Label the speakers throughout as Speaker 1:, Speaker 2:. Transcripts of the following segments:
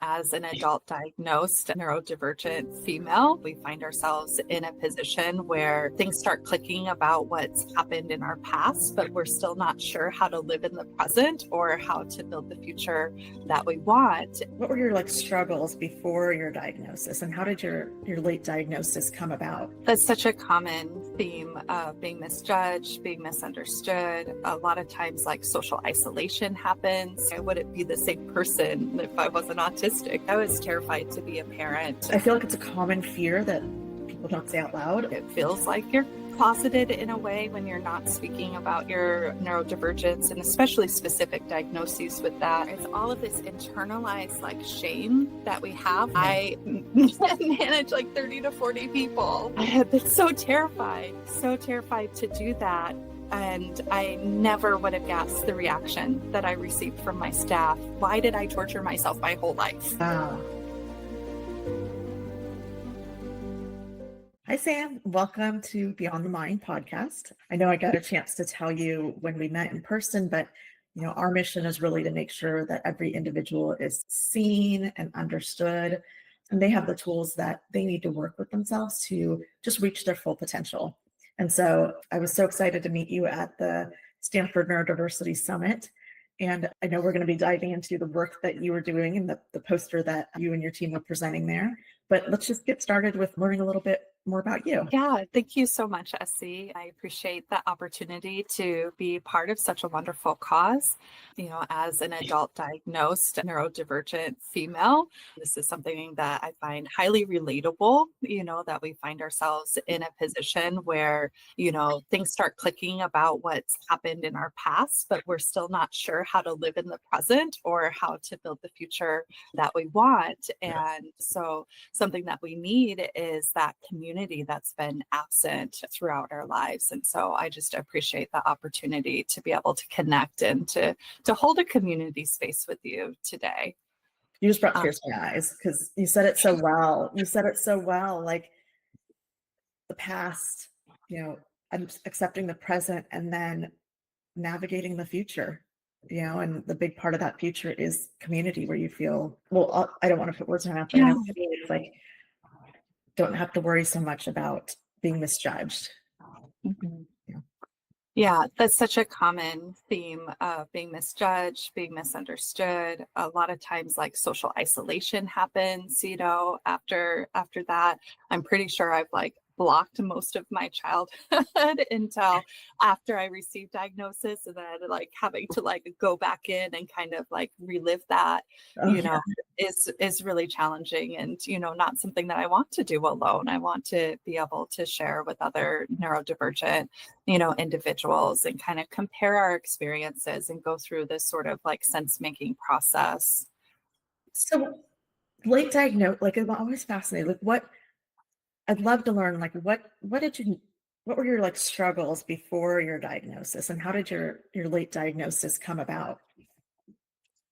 Speaker 1: as an adult diagnosed neurodivergent female, we find ourselves in a position where things start clicking about what's happened in our past, but we're still not sure how to live in the present or how to build the future that we want.
Speaker 2: What were your struggles before your diagnosis, and how did your late diagnosis come about?
Speaker 1: That's such a common theme of being misjudged, being misunderstood. A lot of times social isolation happens. I wouldn't be the same person if I wasn't autistic. I was terrified to be a parent.
Speaker 2: I feel like it's a common fear that people don't say out loud.
Speaker 1: It feels like you're closeted in a way when you're not speaking about your neurodivergence, and especially specific diagnoses with that. It's all of this internalized shame that we have. I manage 30 to 40 people. I have been so terrified to do that. And I never would have guessed the reaction that I received from my staff. Why did I torture myself my whole life?
Speaker 2: Wow. Hi, Sam. Welcome to Beyond the Mind podcast. I know I got a chance to tell you when we met in person, but our mission is really to make sure that every individual is seen and understood, and they have the tools that they need to work with themselves to just reach their full potential. And so I was so excited to meet you at the Stanford Neurodiversity Summit. And I know we're going to be diving into the work that you were doing and the poster that you and your team were presenting there. But let's just get started with learning a little bit more about you.
Speaker 1: Yeah, thank you so much, Essie. I appreciate the opportunity to be part of such a wonderful cause. As an adult diagnosed neurodivergent female, this is something that I find highly relatable, that we find ourselves in a position where, things start clicking about what's happened in our past, but we're still not sure how to live in the present or how to build the future that we want. And so something that we need is that community that's been absent throughout our lives. And so I just appreciate the opportunity to be able to connect and to hold a community space with you today.
Speaker 2: You just brought tears to my eyes because you said it so well. Like the past, I'm accepting the present and then navigating the future. And the big part of that future is community, where you feel, I don't want to put words in my mouth, but it's don't have to worry so much about being misjudged.
Speaker 1: Mm-hmm. Yeah, that's such a common theme of being misjudged, being misunderstood. A lot of times social isolation happens, after that. I'm pretty sure I've blocked most of my childhood until after I received diagnosis, and then having to go back in and kind of relive that, is really challenging, and not something that I want to do alone. I want to be able to share with other neurodivergent individuals and kind of compare our experiences and go through this sort of sense making process.
Speaker 2: So late diagnosis, I'm always fascinated. I'd love to learn, what were your struggles before your diagnosis, and how did your late diagnosis come about?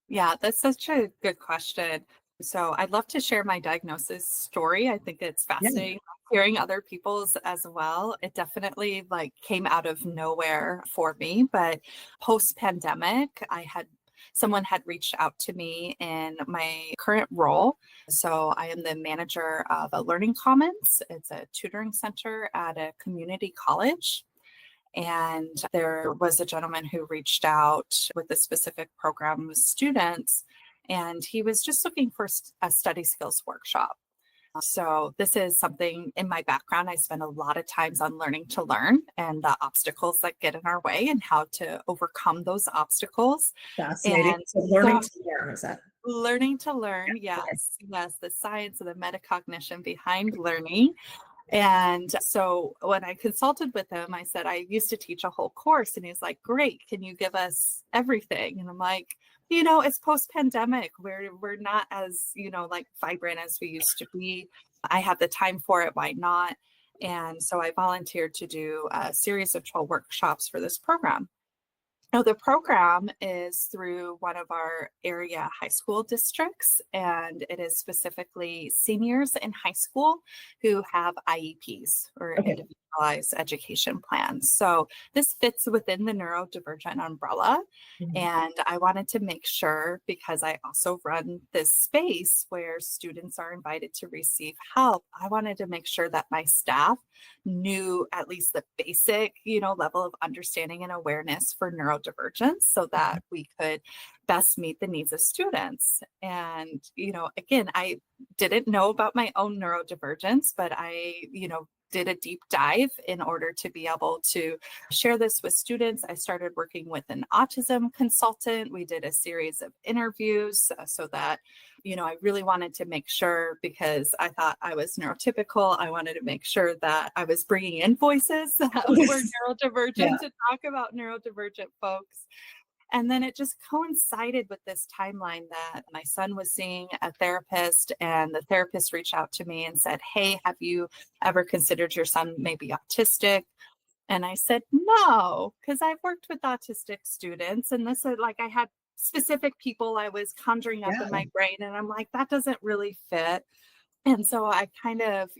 Speaker 1: Yeah, that's such a good question. So I'd love to share my diagnosis story. I think it's fascinating hearing other people's as well. It definitely came out of nowhere for me, but post-pandemic, someone had reached out to me in my current role. So I am the manager of a Learning Commons. It's a tutoring center at a community college. And there was a gentleman who reached out with a specific program with students, and he was just looking for a study skills workshop. So this is something in my background. I spend a lot of times on learning to learn and the obstacles that get in our way and how to overcome those obstacles.
Speaker 2: Fascinating. So learning to learn, is that?
Speaker 1: Learning to learn, yes, the science and the metacognition behind learning. And so when I consulted with him, I said, I used to teach a whole course. And he's like, great, can you give us everything? And I'm like, it's post-pandemic. We're not as, vibrant as we used to be. I have the time for it. Why not? And so I volunteered to do a series of 12 workshops for this program. No, the program is through one of our area high school districts, and it is specifically seniors in high school who have IEPs or
Speaker 2: Okay.
Speaker 1: individualized education plans. So this fits within the neurodivergent umbrella.
Speaker 2: Mhm.
Speaker 1: And I wanted to make sure, because I also run this space where students are invited to receive help, I wanted to make sure that my staff knew at least the basic, level of understanding and awareness for neurodivergence so that we could best meet the needs of students. And, again, I didn't know about my own neurodivergence, but I, did a deep dive in order to be able to share this with students. I started working with an autism consultant. We did a series of interviews so that, I really wanted to make sure, because I thought I was neurotypical, I wanted to make sure that I was bringing in voices that were
Speaker 2: Yeah.
Speaker 1: neurodivergent to talk about neurodivergent folks. And then it just coincided with this timeline that my son was seeing a therapist, and the therapist reached out to me and said, "Hey, have you ever considered your son maybe autistic?" And I said, "No," because I've worked with autistic students, and this is like I had specific people I was conjuring up in
Speaker 2: Yeah.
Speaker 1: my brain, and I'm like, that doesn't really fit. And so I kind of,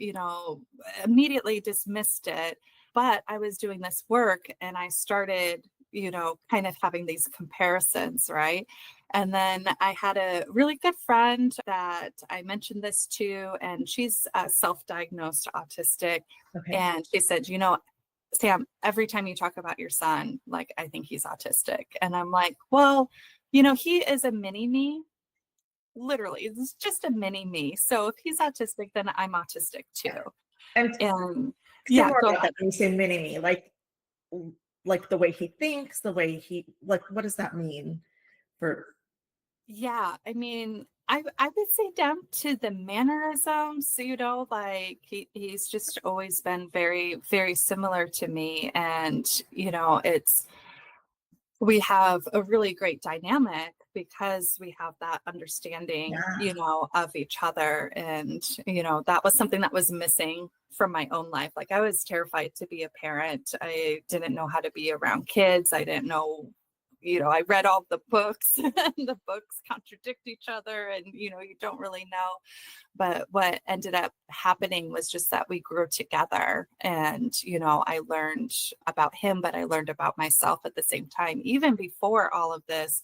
Speaker 1: immediately dismissed it. But I was doing this work and I started, kind of having these comparisons, right? And then I had a really good friend that I mentioned this to, and she's self diagnosed autistic.
Speaker 2: Okay.
Speaker 1: And she said, Sam, every time you talk about your son, like, I think he's autistic. And I'm like, well, he is a mini me. Literally, it's just a mini me. So if he's autistic, then I'm autistic
Speaker 2: Yeah.
Speaker 1: too.
Speaker 2: And
Speaker 1: And
Speaker 2: say
Speaker 1: yeah,
Speaker 2: more
Speaker 1: go
Speaker 2: about
Speaker 1: ahead.
Speaker 2: that when you say mini me, like the way he thinks, the way he like what does that mean for
Speaker 1: Yeah, I mean, I would say down to the mannerisms, like he's just always been very, very similar to me. And, we have a really great dynamic because we have that understanding,
Speaker 2: yeah.
Speaker 1: of each other. And, that was something that was missing from my own life. Like I was terrified to be a parent. I didn't know how to be around kids. I didn't know, I read all the books and the books contradict each other, and, you don't really know. But what ended up happening was just that we grew together, and, I learned about him, but I learned about myself at the same time, even before all of this,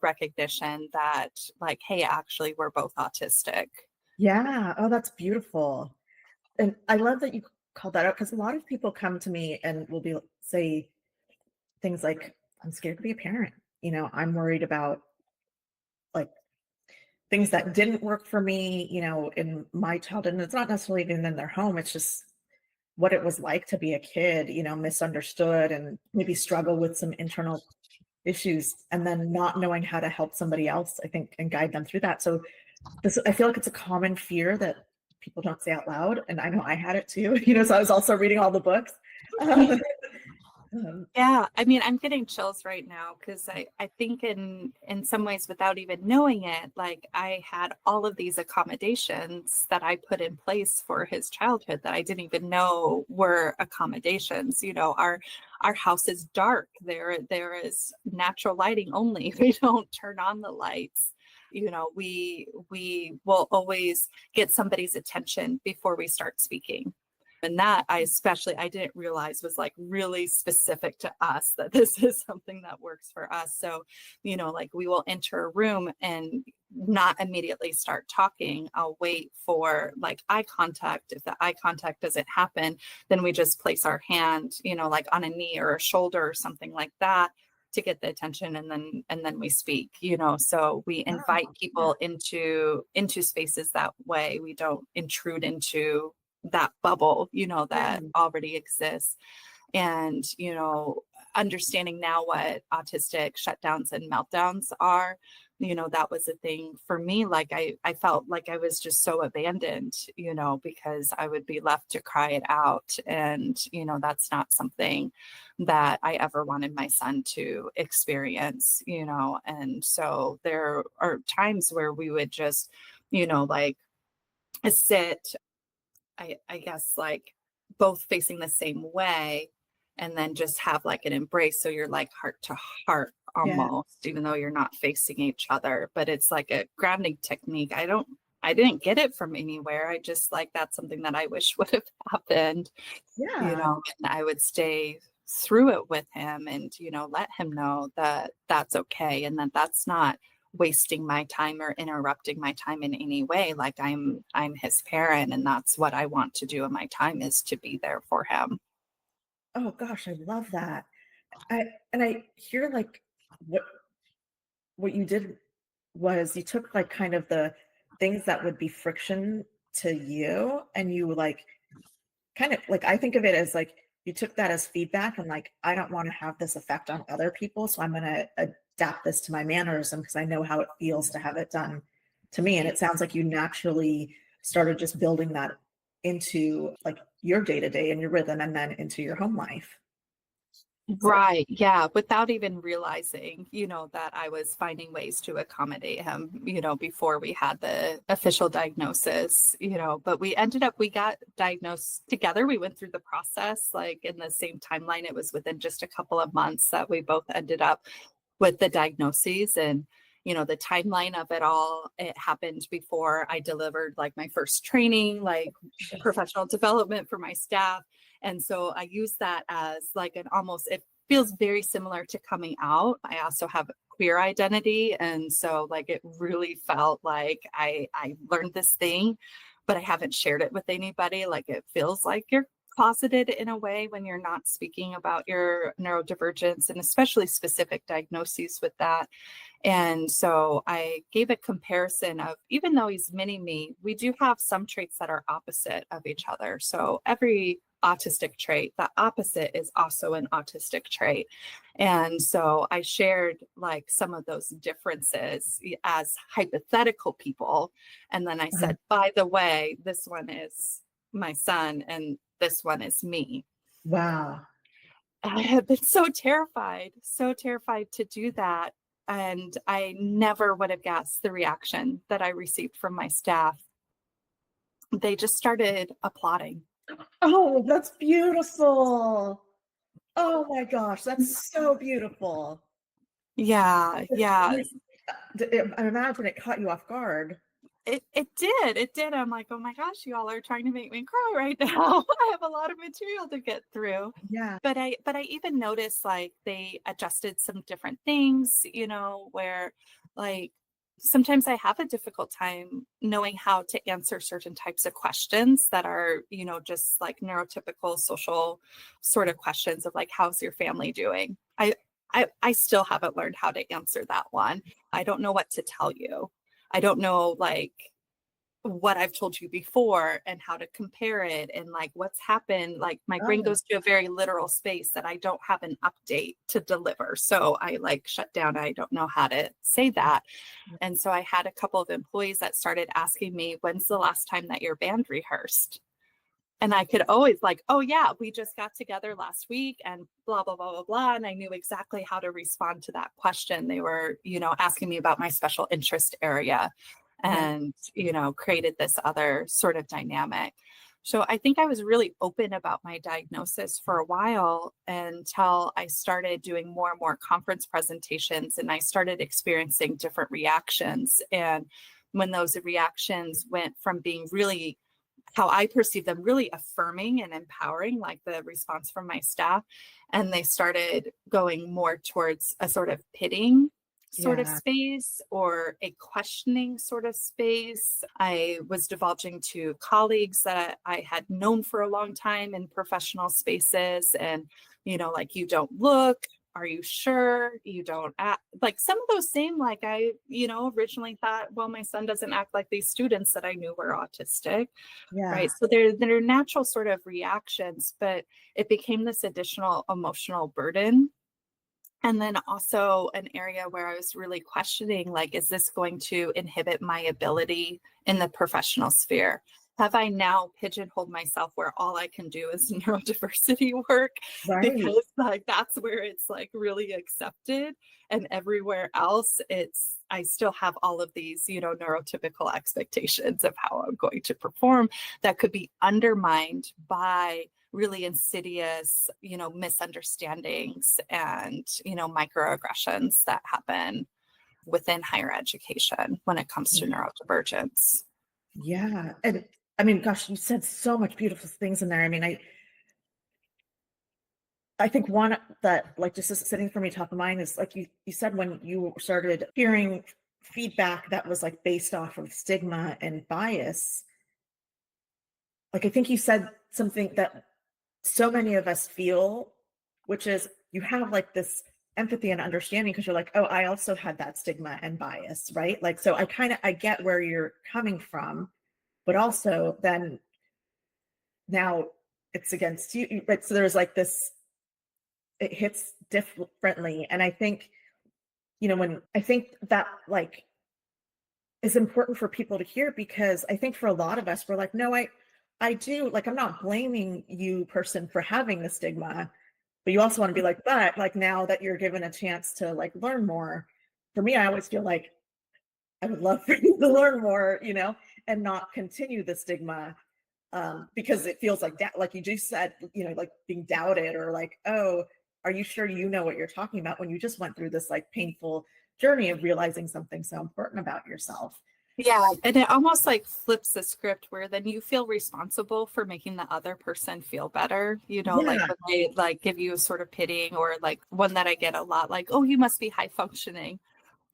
Speaker 1: recognition that, like, hey, actually, we're both autistic.
Speaker 2: Yeah. Oh, that's beautiful. And I love that you called that out because a lot of people come to me and will be say things like, I'm scared to be a parent. I'm worried about like things that didn't work for me, in my childhood. And it's not necessarily even in their home. It's just what it was like to be a kid, misunderstood and maybe struggle with some internal issues and then not knowing how to help somebody else, I think, and guide them through that. So I feel like it's a common fear that people don't say out loud. And I know I had it too, so I was also reading all the books. Um, um,
Speaker 1: Yeah, I mean, I'm getting chills right now because I think in some ways, without even knowing it, like I had all of these accommodations that I put in place for his childhood that I didn't even know were accommodations. Our house is dark. There is natural lighting only. We don't turn on the lights. We will always get somebody's attention before we start speaking. And that I didn't realize was like really specific to us, that this is something that works for us. So, like we will enter a room and not immediately start talking. I'll wait for like eye contact. If the eye contact doesn't happen, then we just place our hand, like on a knee or a shoulder or something like that to get the attention, and then we speak. So we invite
Speaker 2: wow, yeah,
Speaker 1: people into spaces that way. We don't intrude into that bubble, that
Speaker 2: yeah,
Speaker 1: already exists. And, understanding now what autistic shutdowns and meltdowns are, that was a thing for me. Like I felt like I was just so abandoned, because I would be left to cry it out. And, that's not something that I ever wanted my son to experience, and so there are times where we would just, like sit, I guess, like both facing the same way. and then just have like an embrace. So you're like heart to heart
Speaker 2: Yeah.
Speaker 1: almost, even though you're not facing each other, but it's like a grounding technique. I didn't get it from anywhere. I just like, that's something that I wish would have happened,
Speaker 2: Yeah.
Speaker 1: and I would stay through it with him and, let him know that that's okay. And that that's not wasting my time or interrupting my time in any way. Like I'm his parent, and that's what I want to do in my time, is to be there for him.
Speaker 2: Oh gosh, I love that. I hear like what what you did was you took like kind of the things that would be friction to you, and you like kind of like, I think of it as like you took that as feedback and like, I don't want to have this effect on other people, so I'm going to adapt this to my mannerism because I know how it feels to have it done to me. And it sounds like you naturally started just building that into like your day to day and your rhythm, and then into your home life. So
Speaker 1: Right. Yeah. Without even realizing, that I was finding ways to accommodate him, before we had the official diagnosis, but we got diagnosed together. We went through the process like in the same timeline. It was within just a couple of months that we both ended up with the diagnoses. And, the timeline of it all, it happened before I delivered like my first training, like professional development for my staff. And so I use that as like an almost, it feels very similar to coming out. I also have queer identity. And so like it really felt like I learned this thing, but I haven't shared it with anybody. Like it feels like you're closeted in a way when you're not speaking about your neurodivergence, and especially specific diagnoses with that. And so I gave a comparison of, even though he's mini me, we do have some traits that are opposite of each other. So every autistic trait, the opposite is also an autistic trait. And so I shared like some of those differences as hypothetical people. And then I
Speaker 2: uh,
Speaker 1: said, by the way, this one is my son and this one is me.
Speaker 2: wow.
Speaker 1: I have been so terrified to do that. And I never would have guessed the reaction that I received from my staff. They just started applauding.
Speaker 2: Oh, that's beautiful. Oh my gosh, that's so beautiful.
Speaker 1: Yeah, yeah.
Speaker 2: Like, I imagine it caught you off guard.
Speaker 1: It did. I'm like, oh my gosh, you all are trying to make me cry right now. I have a lot of material to get through.
Speaker 2: Yeah.
Speaker 1: But I even noticed like they adjusted some different things, where like sometimes I have a difficult time knowing how to answer certain types of questions that are, just like neurotypical social sort of questions of like, how's your family doing? I still haven't learned how to answer that one. I don't know what to tell you. I don't know like what I've told you before and how to compare it and like what's happened. Like my brain
Speaker 2: Oh,
Speaker 1: goes to a very literal space that I don't have an update to deliver. So I like shut down. I don't know how to say that. And so I had a couple of employees that started asking me, when's the last time that your band rehearsed? And I could always like, oh yeah, we just got together last week and blah, blah, blah, blah, blah. And I knew exactly how to respond to that question. They were, asking me about my special interest area
Speaker 2: yeah.
Speaker 1: and, created this other sort of dynamic. So I think I was really open about my diagnosis for a while until I started doing more and more conference presentations and I started experiencing different reactions. And when those reactions went from being really how I perceive them really affirming and empowering, like the response from my staff. And they started going more towards a sort of pitting sort of
Speaker 2: Yeah.
Speaker 1: space or a questioning sort of space. I was divulging to colleagues that I had known for a long time in professional spaces and, like, you don't look, are you sure you don't act like some of those same, like I, originally thought, well, my son doesn't act like these students that I knew were autistic.
Speaker 2: Yeah.
Speaker 1: Right. So they're natural sort of reactions, but it became this additional emotional burden. And then also an area where I was really questioning, like, is this going to inhibit my ability in the professional sphere? Have I now pigeonholed myself where all I can do is neurodiversity work?
Speaker 2: Right.
Speaker 1: Because like that's where it's like really accepted. And everywhere else, I still have all of these, neurotypical expectations of how I'm going to perform that could be undermined by really insidious, misunderstandings and, microaggressions that happen within higher education when it comes to neurodivergence.
Speaker 2: Yeah. And I mean, gosh, you said so much beautiful things in there. I mean, I think one that like just is sitting for me top of mind is like you said when you started hearing feedback that was like based off of stigma and bias. Like I think you said something that so many of us feel, which is you have like this empathy and understanding because you're like, oh, I also had that stigma and bias, right? Like, so I get where you're coming from, but also then now it's against you. But so there's like this, it hits differently. And I think, when I think that like is important for people to hear because I think for a lot of us, we're like, no, I do like, I'm not blaming you person for having the stigma, but you also want to be like, but like now that you're given a chance to like learn more, for me, I always feel like I would love for you to learn more, and not continue the stigma because it feels like that, like you just said, like being doubted or like, oh, are you sure you know what you're talking about when you just went through this like painful journey of realizing something so important about yourself.
Speaker 1: Yeah, and it almost like flips the script where then you feel responsible for making the other person feel better, like
Speaker 2: Yeah.
Speaker 1: when they like give you a sort of pitying or like one that I get a lot, like, oh, you must be high functioning.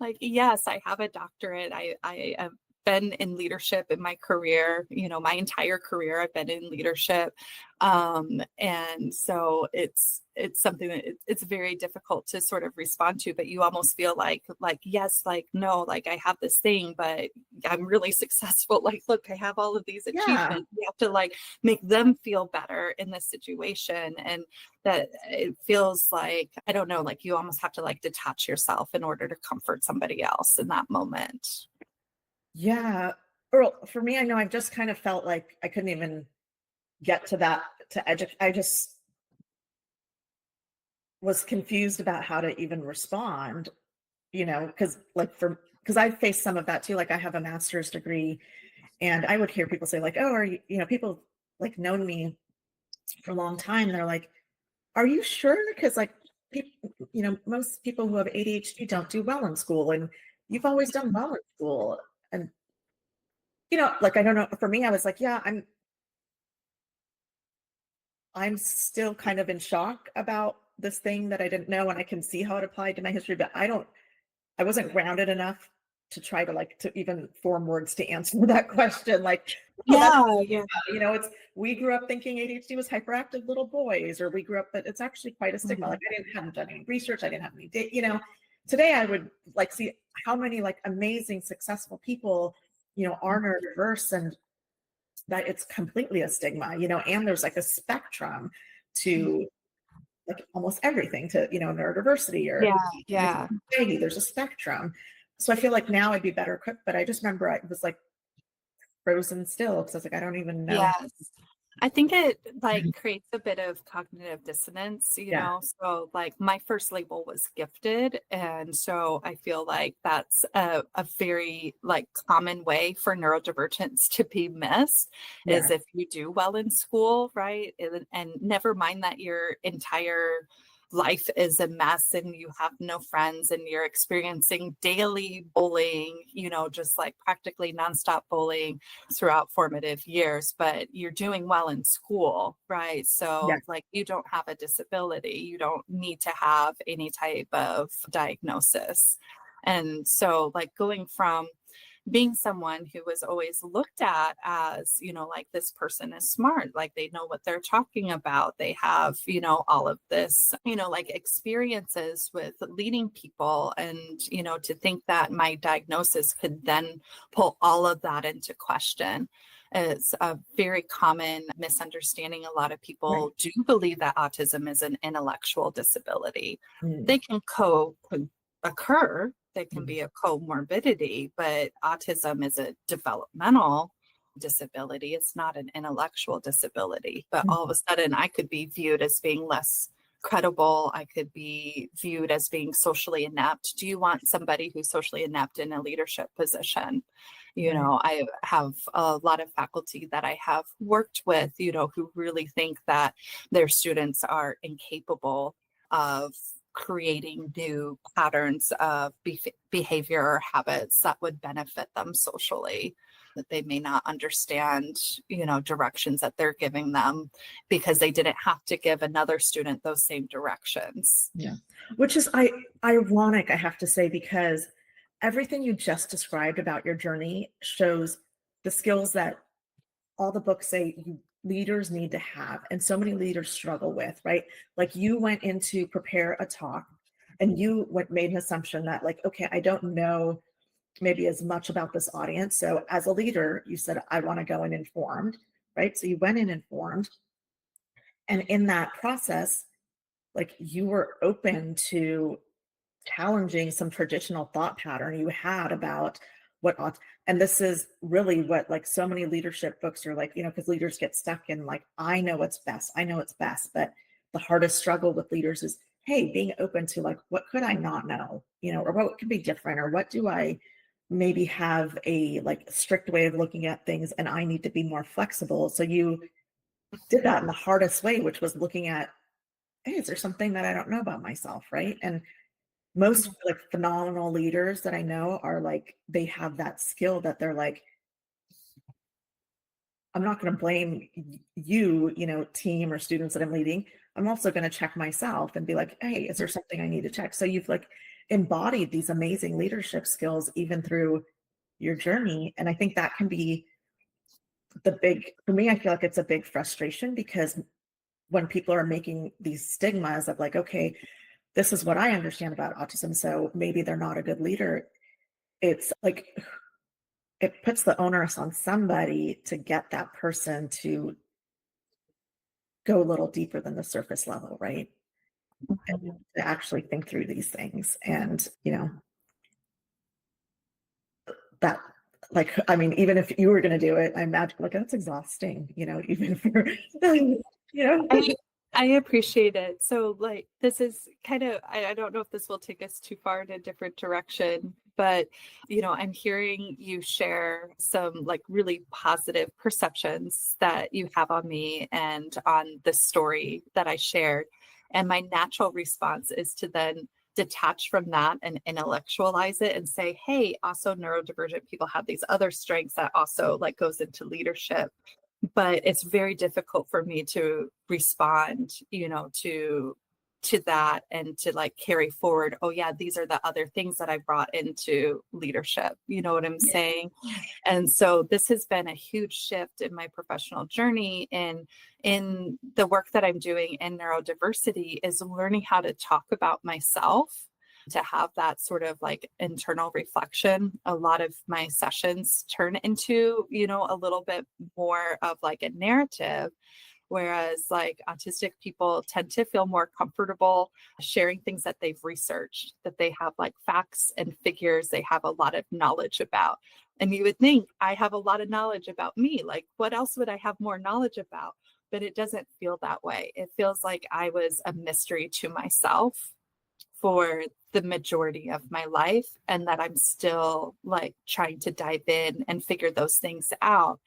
Speaker 1: Like, yes, I have a doctorate. I have been in leadership in my career, my entire career, I've been in leadership. And so it's something that it's very difficult to sort of respond to, but you almost feel like, yes, like, no, like I have this thing, but I'm really successful. Like, look, I have all of these
Speaker 2: Yeah.
Speaker 1: achievements. You have to like make them feel better in this situation. And that it feels like, I don't know, like you almost have to like detach yourself in order to comfort somebody else in that moment.
Speaker 2: Yeah. Or for me, I know I've just kind of felt like I couldn't even get to that to educate. I just was confused about how to even respond, because because I faced some of that too. Like I have a master's degree and I would hear people say like, oh, are you, people like known me for a long time. They're like, are you sure? Because like people, most people who have ADHD don't do well in school and you've always done well in school. And, like, I don't know, for me, I was like, yeah, I'm still kind of in shock about this thing that I didn't know. And I can see how it applied to my history, but I wasn't grounded enough to try to like, to even form words to answer that question. Like, oh, that's,
Speaker 1: Yeah.
Speaker 2: it's, we grew up thinking ADHD was hyperactive little boys, or we grew up, but it's actually quite a stigma. Like hadn't done any research. I didn't have any data, today I would like see how many like amazing, successful people, are neurodiverse and that it's completely a stigma, and there's like a spectrum to like almost everything to, neurodiversity or
Speaker 1: Yeah.
Speaker 2: anxiety, there's a spectrum. So I feel like now I'd be better equipped, but I just remember I was like frozen still because I was like, I don't even know.
Speaker 1: Yes. I think it like creates a bit of cognitive dissonance,
Speaker 2: Yeah.
Speaker 1: So like my first label was gifted. And so I feel like that's a very like common way for neurodivergence to be missed
Speaker 2: Yeah.
Speaker 1: is if you do well in school, right? And never mind that your entire life is a mess and you have no friends and you're experiencing daily bullying, just like practically nonstop bullying throughout formative years, but you're doing well in school, right?
Speaker 2: Yeah.
Speaker 1: So like you don't have a disability, you don't need to have any type of diagnosis. And so like going from being someone who was always looked at as, like this person is smart, like they know what they're talking about. They have, all of this, like experiences with leading people. And, to think that my diagnosis could then pull all of that into question is a very common misunderstanding. A lot of people
Speaker 2: Right.
Speaker 1: do believe that autism is an intellectual disability.
Speaker 2: Mm.
Speaker 1: They can occur. They can
Speaker 2: Mm.
Speaker 1: be a comorbidity, but autism is a developmental disability. It's not an intellectual disability. But
Speaker 2: Mm.
Speaker 1: all of a sudden, I could be viewed as being less credible. I could be viewed as being socially inept. Do you want somebody who's socially inept in a leadership position?
Speaker 2: Right.
Speaker 1: I have a lot of faculty that I have worked with, who really think that their students are incapable of creating new patterns of behavior or habits that would benefit them socially, that they may not understand, directions that they're giving them because they didn't have to give another student those same directions.
Speaker 2: Yeah. Which is ironic, I have to say, because everything you just described about your journey shows the skills that all the books say leaders need to have, and so many leaders struggle with, right? Like, you went in to prepare a talk and you made an assumption that, like, okay, I don't know maybe as much about this audience. So as a leader, you said, I want to go in informed, right? So you went in informed. And in that process, like, you were open to challenging some traditional thought pattern you had about what ought, and this is really what, like, so many leadership books are like, because leaders get stuck in, like, I know what's best, but the hardest struggle with leaders is, hey, being open to, like, what could I not know, or what could be different, or what do I maybe have a, like, strict way of looking at things and I need to be more flexible. So you did that in the hardest way, which was looking at, hey, is there something that I don't know about myself, right? And most, like, phenomenal leaders that I know are like, they have that skill that they're like, I'm not going to blame you, team or students that I'm leading. I'm also going to check myself and be like, hey, is there something I need to check? So you've, like, embodied these amazing leadership skills even through your journey. And I think that can be for me, I feel like it's a big frustration, because when people are making these stigmas of, like, okay, this is what I understand about autism, so maybe they're not a good leader. It's like, it puts the onus on somebody to get that person to go a little deeper than the surface level, right? And to actually think through these things. And, that, like, I mean, even if you were going to do it, I imagine, like, that's exhausting, even for,
Speaker 1: I, I appreciate it. So, like, this is kind of, I don't know if this will take us too far in a different direction, but, I'm hearing you share some, like, really positive perceptions that you have on me and on the story that I shared. And my natural response is to then detach from that and intellectualize it and say, hey, also neurodivergent people have these other strengths that also, like, goes into leadership. But it's very difficult for me to respond, to that, and to, like, carry forward, oh yeah, these are the other things that I brought into leadership. You know what I'm saying? And so this has been a huge shift in my professional journey, and in the work that I'm doing in neurodiversity, is learning how to talk about myself, to have that sort of, like, internal reflection. A lot of my sessions turn into, a little bit more of, like, a narrative. Whereas, like, autistic people tend to feel more comfortable sharing things that they've researched, that they have, like, facts and figures they have a lot of knowledge about. And you would think, I have a lot of knowledge about me. Like, what else would I have more knowledge about? But it doesn't feel that way. It feels like I was a mystery to myself for the majority of my life, and that I'm still, like, trying to dive in and figure those things out.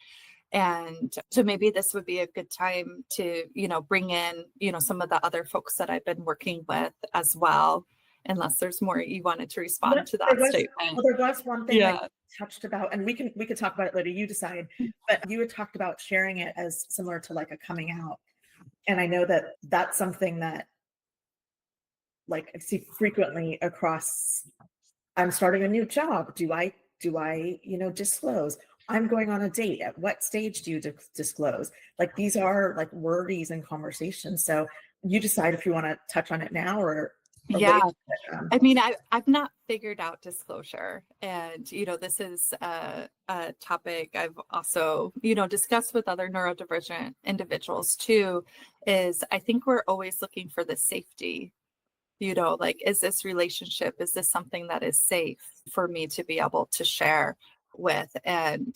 Speaker 1: And so maybe this would be a good time to, bring in, some of the other folks that I've been working with as well, unless there's more you wanted to respond to that statement.
Speaker 2: There was one thing that
Speaker 1: Yeah.
Speaker 2: you touched about, and we could talk about it later, you decide, but you had talked about sharing it as similar to, like, a coming out. And I know that that's something that, like, I see frequently across, I'm starting a new job. Do I, disclose? I'm going on a date. At what stage do you disclose? Like, these are, like, worries and conversations. So you decide if you want to touch on it now or
Speaker 1: Yeah.
Speaker 2: later.
Speaker 1: I mean, I've not figured out disclosure. And, this is a topic I've also, discussed with other neurodivergent individuals too, is I think we're always looking for the safety. Like, is this relationship, is this something that is safe for me to be able to share with? And,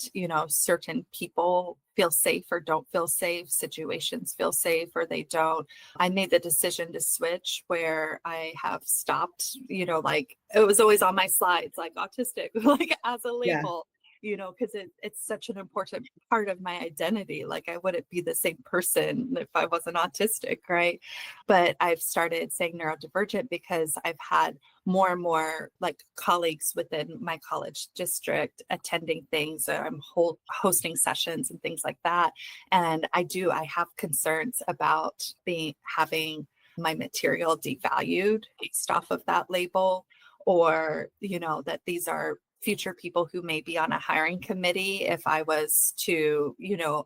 Speaker 1: certain people feel safe or don't feel safe, situations feel safe or they don't. I made the decision to switch, where I have stopped, like, it was always on my slides, like, autistic, like, as a
Speaker 2: Yeah.
Speaker 1: label. because it's such an important part of my identity. Like I wouldn't be the same person if I wasn't autistic, right? But I've started saying neurodivergent because I've had more and more like colleagues within my college district attending things. I'm hosting sessions and things like that. And I have concerns about having my material devalued based off of that label, or, that these are future people who may be on a hiring committee if I was to,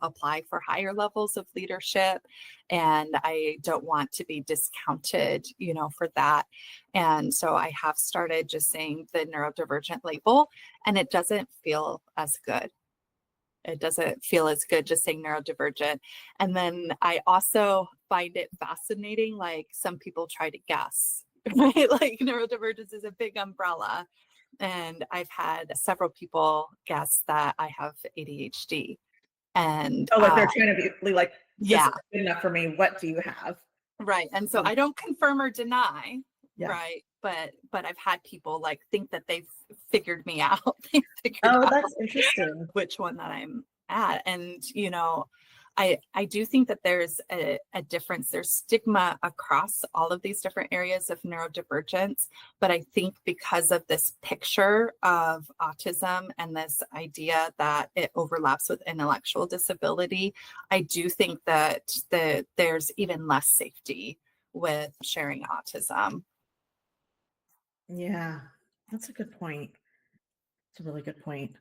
Speaker 1: apply for higher levels of leadership. And I don't want to be discounted, for that. And so I have started just saying the neurodivergent label, and it doesn't feel as good. It doesn't feel as good just saying neurodivergent. And then I also find it fascinating, like some people try to guess, right? Like neurodivergence is a big umbrella. And I've had several people guess that I have ADHD. And
Speaker 2: like they're trying to be like, this
Speaker 1: yeah,
Speaker 2: is good enough for me. What do you have?
Speaker 1: right. And so I don't confirm or deny,
Speaker 2: Yeah.
Speaker 1: right? But I've had people like think that they've figured me out. They figured
Speaker 2: Oh,
Speaker 1: out
Speaker 2: that's interesting.
Speaker 1: which one that I'm at. And, I do think that there's a difference. There's stigma across all of these different areas of neurodivergence. But I think because of this picture of autism and this idea that it overlaps with intellectual disability, I do think that there's even less safety with sharing autism.
Speaker 2: Yeah, that's a good point. It's a really good point.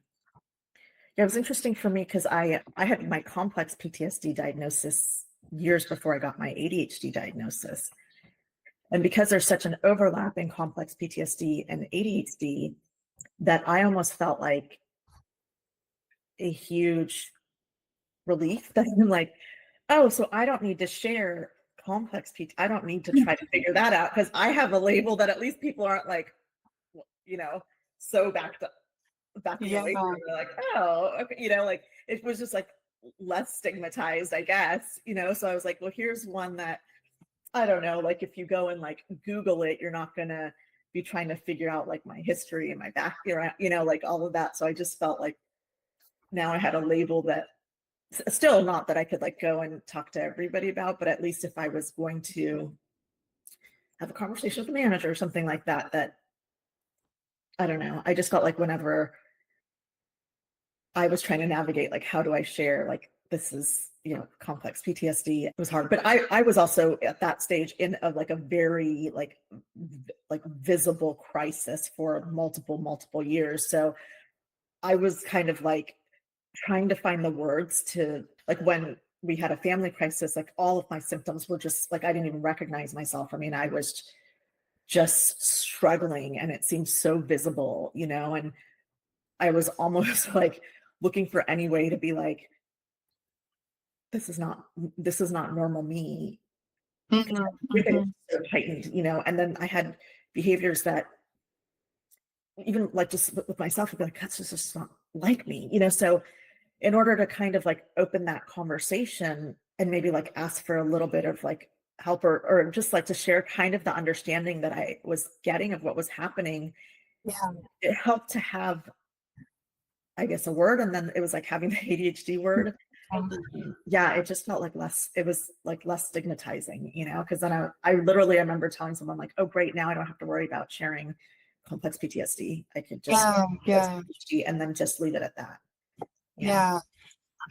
Speaker 2: Yeah, it was interesting for me because I had my complex PTSD diagnosis years before I got my ADHD diagnosis. And because there's such an overlap in complex PTSD and ADHD, that I almost felt like a huge relief that I'm like, oh, so I don't need to share complex PT. I don't need to try to figure that out because I have a label that at least people aren't like, so backing away from it. They're like, oh, okay, like it was just like less stigmatized, I guess, so I was like, well, here's one that I don't know, like if you go and like Google it, you're not gonna be trying to figure out like my history and my background, like all of that. So I just felt like now I had a label that still not that I could like go and talk to everybody about, but at least if I was going to have a conversation with the manager or something like that, that I don't know. I just felt like whenever I was trying to navigate, like, how do I share, like, this is, complex PTSD. It was hard, but I was also at that stage in a very like visible crisis for multiple years. So I was kind of like trying to find the words to, like, when we had a family crisis, like all of my symptoms were just like, I didn't even recognize myself. I mean, I was just struggling and it seemed so visible, and I was almost like looking for any way to be like, this is not normal me. Everything was so heightened, and then I had behaviors that even like just with myself, I'd be like, that's just not like me, so in order to kind of like open that conversation and maybe like ask for a little bit of like help or just like to share kind of the understanding that I was getting of what was happening.
Speaker 1: Yeah.
Speaker 2: It helped to have, I guess, a word, and then it was like having the ADHD word. Yeah, it just felt like it was like less stigmatizing, because then I literally, I remember telling someone like, oh, great, now I don't have to worry about sharing complex PTSD. I could just ADHD and then just leave it at that.
Speaker 1: Yeah.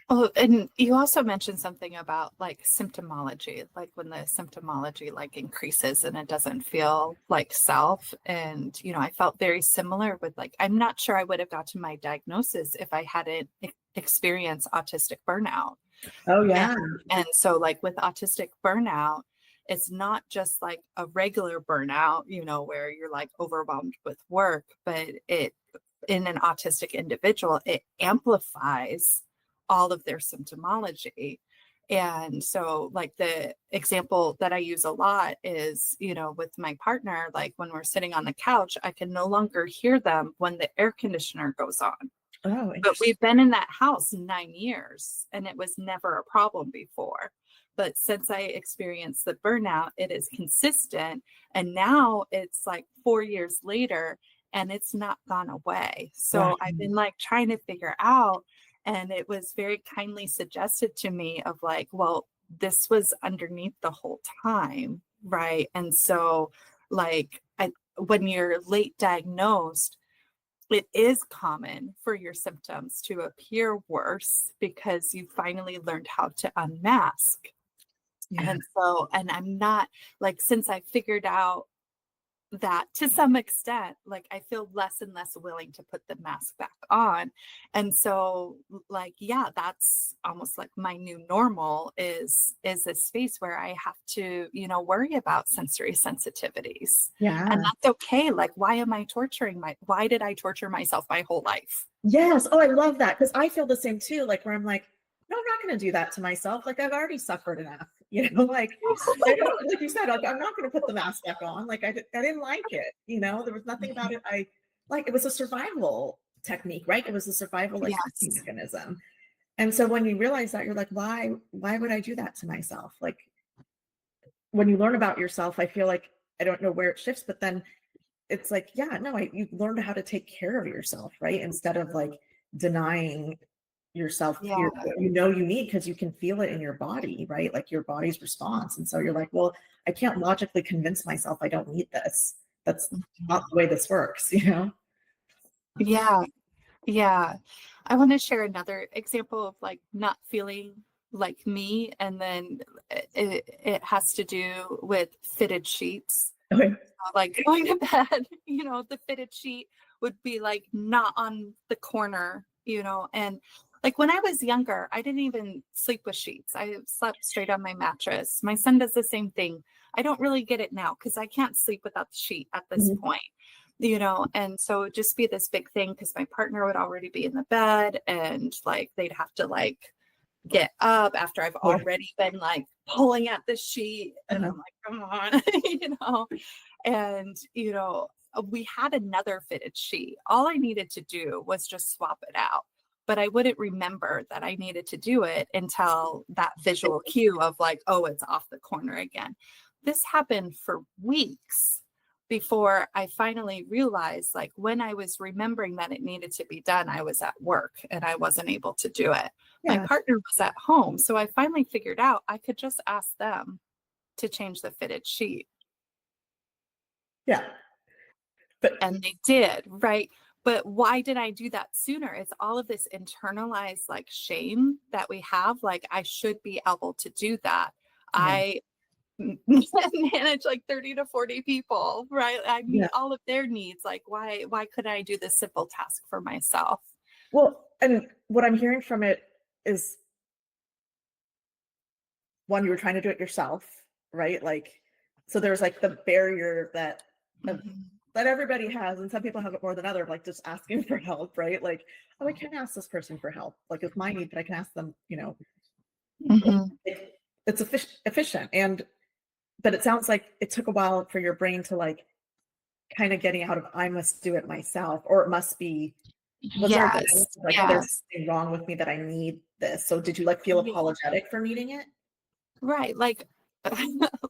Speaker 1: Oh, and you also mentioned something about like symptomology, like when the symptomology like increases and it doesn't feel like self. And, I felt very similar with like, I'm not sure I would have gotten my diagnosis if I hadn't experienced autistic burnout.
Speaker 2: Oh, yeah.
Speaker 1: And so like with autistic burnout, it's not just like a regular burnout, where you're like overwhelmed with work, but in an autistic individual, it amplifies all of their symptomology. And so like the example that I use a lot is, with my partner, like when we're sitting on the couch, I can no longer hear them when the air conditioner goes on.
Speaker 2: Oh,
Speaker 1: but we've been in that house 9 years and it was never a problem before. But since I experienced the burnout, it is consistent. And now it's like 4 years later and it's not gone away.
Speaker 2: Wow.
Speaker 1: So I've been like trying to figure out, and it was very kindly suggested to me of like, well, this was underneath the whole time, right? And so like when you're late diagnosed, it is common for your symptoms to appear worse because you finally learned how to unmask.
Speaker 2: Yeah.
Speaker 1: And so, and I'm not like, since I figured out that to some extent, like I feel less and less willing to put the mask back on. And so like, yeah, that's almost like my new normal is this space where I have to, worry about sensory sensitivities. And
Speaker 2: Yeah.
Speaker 1: that's okay. Like, why did I torture myself my whole life?
Speaker 2: Yes. Oh, I love that. Because I feel the same too. Like where I'm like, no, I'm not going to do that to myself. Like I've already suffered enough, like, like you said, like, I'm not going to put the mask back on. Like I didn't like it. There was nothing about it. It was a survival technique, right? It was a survival like coping
Speaker 1: Yes.
Speaker 2: mechanism. And so when you realize that, you're like, why would I do that to myself? Like when you learn about yourself, I feel like I don't know where it shifts, but then it's like, yeah, no, you learned how to take care of yourself, right? Instead of like denying yourself
Speaker 1: Yeah.
Speaker 2: you need, because you can feel it in your body, right? Like your body's response. And so you're like, well, I can't logically convince myself I don't need this. That's not the way this works,
Speaker 1: Yeah. Yeah. I want to share another example of like not feeling like me. And then it has to do with fitted sheets.
Speaker 2: Okay.
Speaker 1: Like going to bed, the fitted sheet would be like not on the corner, and like when I was younger, I didn't even sleep with sheets. I slept straight on my mattress. My son does the same thing. I don't really get it now because I can't sleep without the sheet at this
Speaker 2: Mhm.
Speaker 1: point, and so it'd just be this big thing because my partner would already be in the bed and like they'd have to like get up after I've
Speaker 2: Okay.
Speaker 1: already been like pulling at the sheet and
Speaker 2: Uh-huh.
Speaker 1: I'm like, come on, and we had another fitted sheet. All I needed to do was just swap it out, but I wouldn't remember that I needed to do it until that visual cue of like, oh, it's off the corner again. This happened for weeks before I finally realized, like, when I was remembering that it needed to be done, I was at work and I wasn't able to do it. My
Speaker 2: Yeah.
Speaker 1: partner was at home, so I finally figured out I could just ask them to change the fitted sheet.
Speaker 2: Yeah. But
Speaker 1: And they did, right? But why did I do that sooner? It's all of this internalized like shame that we have. Like, I should be able to do that.
Speaker 2: yeah.
Speaker 1: I manage like 30 to 40 people, right? I
Speaker 2: Yeah.
Speaker 1: meet all of their needs. Like, why couldn't I do this simple task for myself?
Speaker 2: Well, and what I'm hearing from it is, one, you were trying to do it yourself, right? Like, so there's like the barrier that of,
Speaker 1: Mhm.
Speaker 2: that everybody has, and some people have it more than other, like just asking for help, right? Like, oh, I can ask this person for help. Like it's my need, but I can ask them,
Speaker 1: Mhm.
Speaker 2: it's efficient. And but it sounds like it took a while for your brain to like kind of getting out of I must do it myself, or it must be, was there a
Speaker 1: Yes.
Speaker 2: like, oh, there's
Speaker 1: Yes.
Speaker 2: something wrong with me that I need this. So did you like feel apologetic for needing it?
Speaker 1: Right. Like,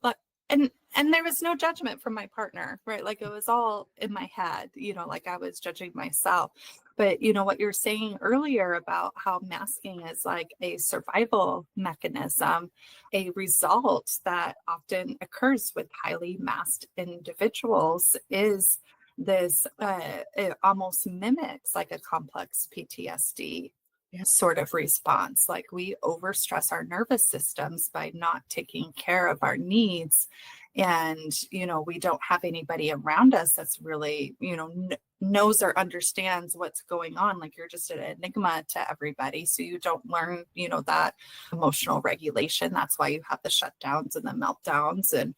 Speaker 1: like- and there was no judgment from my partner, right? Like it was all in my head, like I was judging myself. But what you're saying earlier about how masking is like a survival mechanism, a result that often occurs with highly masked individuals is this it almost mimics like a complex PTSD
Speaker 2: Yeah.
Speaker 1: sort of response. Like we overstress our nervous systems by not taking care of our needs. And, we don't have anybody around us that's really, knows or understands what's going on. Like you're just an enigma to everybody. So you don't learn, that emotional regulation. That's why you have the shutdowns and the meltdowns and,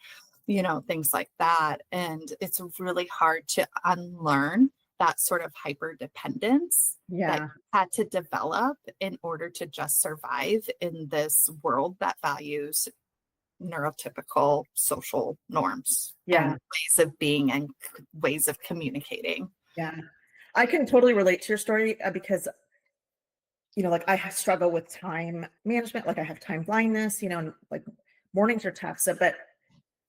Speaker 1: things like that. And it's really hard to unlearn that sort of hyper dependence that
Speaker 2: Yeah.
Speaker 1: you had to develop in order to just survive in this world that values neurotypical social norms and
Speaker 2: Yeah.
Speaker 1: ways of being and ways of communicating.
Speaker 2: Yeah. I can totally relate to your story, because, like I struggle with time management. Like I have time blindness, and like mornings are tough. So, but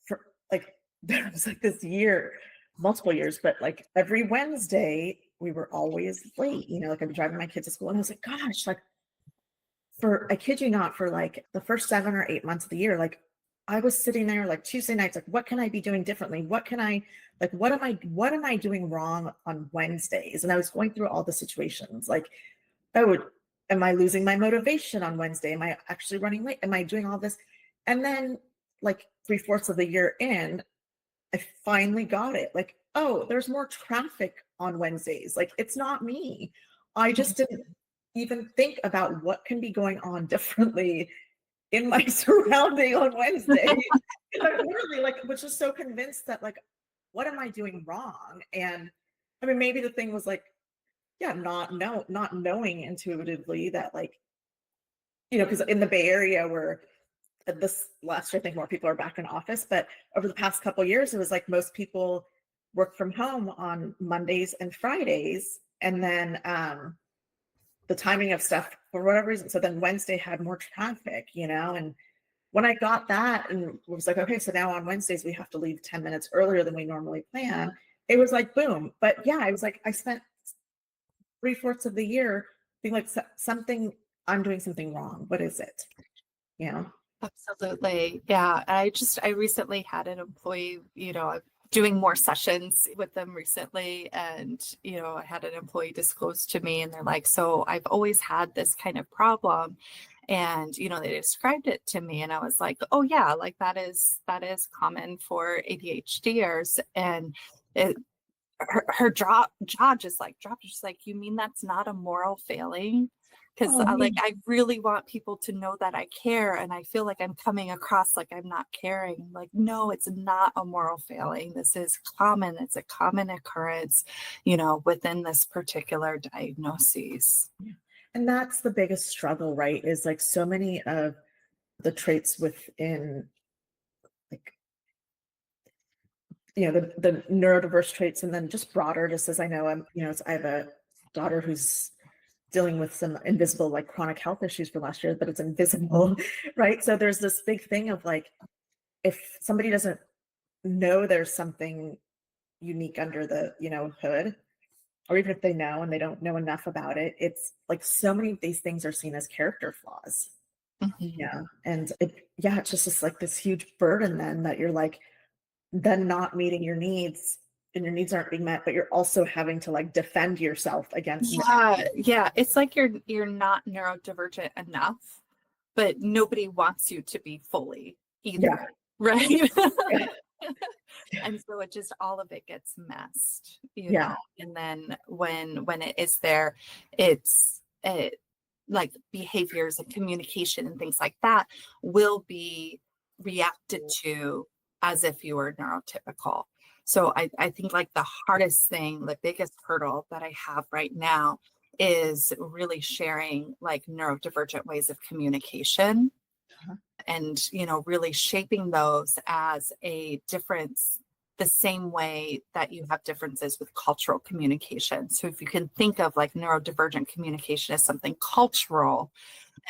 Speaker 2: for like, there was like this year multiple years, but like every Wednesday, we were always late. Like I'd be driving my kids to school and I was like, gosh, like I kid you not, for like the first 7 or 8 months of the year, like I was sitting there like Tuesday nights, like, what can I be doing differently? What am I doing wrong on Wednesdays? And I was going through all the situations like, oh, am I losing my motivation on Wednesday? Am I actually running late? Am I doing all this? And then like 3/4 of the year in, I finally got it. Like, oh, there's more traffic on Wednesdays. Like, it's not me. I just didn't even think about what can be going on differently in my surrounding on Wednesday. I literally like was just so convinced that like, what am I doing wrong? And I mean, maybe the thing was like, yeah, not knowing intuitively that like, because in the Bay Area where this last year, I think more people are back in office, but over the past couple of years, it was like most people work from home on Mondays and Fridays, and then the timing of stuff for whatever reason. So then Wednesday had more traffic, and when I got that and was like, okay, so now on Wednesdays we have to leave 10 minutes earlier than we normally plan. It was like boom. But yeah, I was like, I spent 3/4 of the year being like something. I'm doing something wrong. What is it?
Speaker 1: Absolutely. Yeah. I recently had an employee, doing more sessions with them recently. And, I had an employee disclose to me and they're like, so I've always had this kind of problem. And, they described it to me and I was like, oh yeah, like that is common for ADHDers. And her jaw just like dropped. She's like, you mean that's not a moral failing? Because
Speaker 2: Oh,
Speaker 1: I really want people to know that I care, and I feel like I'm coming across like I'm not caring. Like, no, it's not a moral failing. This is common. It's a common occurrence, within this particular diagnosis.
Speaker 2: yeah. And that's the biggest struggle, right? Is like so many of the traits within like the neurodiverse traits, and then just broader, just as I know I have a daughter who's dealing with some invisible like chronic health issues for last year, but it's invisible, right? So there's this big thing of like, if somebody doesn't know there's something unique under the hood, or even if they know and they don't know enough about it, it's like so many of these things are seen as character flaws.
Speaker 1: Mhm.
Speaker 2: Yeah. And it's just like this huge burden then that you're like, then not meeting your needs, and your needs aren't being met, but you're also having to like defend yourself against.
Speaker 1: Yeah. It's like you're not neurodivergent enough, but nobody wants you to be fully either,
Speaker 2: Yeah.
Speaker 1: right?
Speaker 2: Yeah.
Speaker 1: And so it just all of it gets messed,
Speaker 2: Yeah.
Speaker 1: and then when it is there, it's like behaviors and communication and things like that will be reacted to as if you were neurotypical. So I think like the hardest thing, the biggest hurdle that I have right now is really sharing like neurodivergent ways of communication
Speaker 2: Uh-huh.
Speaker 1: and really shaping those as a difference, the same way that you have differences with cultural communication. So if you can think of like neurodivergent communication as something cultural,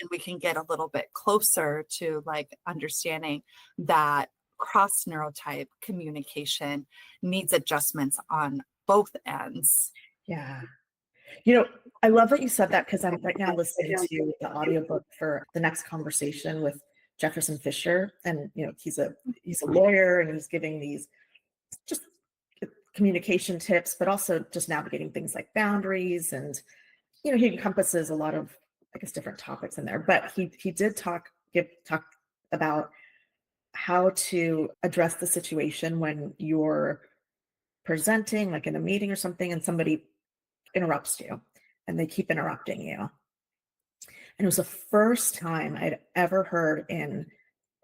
Speaker 1: and we can get a little bit closer to like understanding that cross neurotype communication needs adjustments on both ends.
Speaker 2: Yeah. I love that you said that, because I'm right now listening to the audiobook for The Next Conversation with Jefferson Fisher. And he's a lawyer, and he's giving these just communication tips, but also just navigating things like boundaries. And he encompasses a lot of, I guess, different topics in there. But he did talk about how to address the situation when you're presenting, like in a meeting or something, and somebody interrupts you and they keep interrupting you. And it was the first time I'd ever heard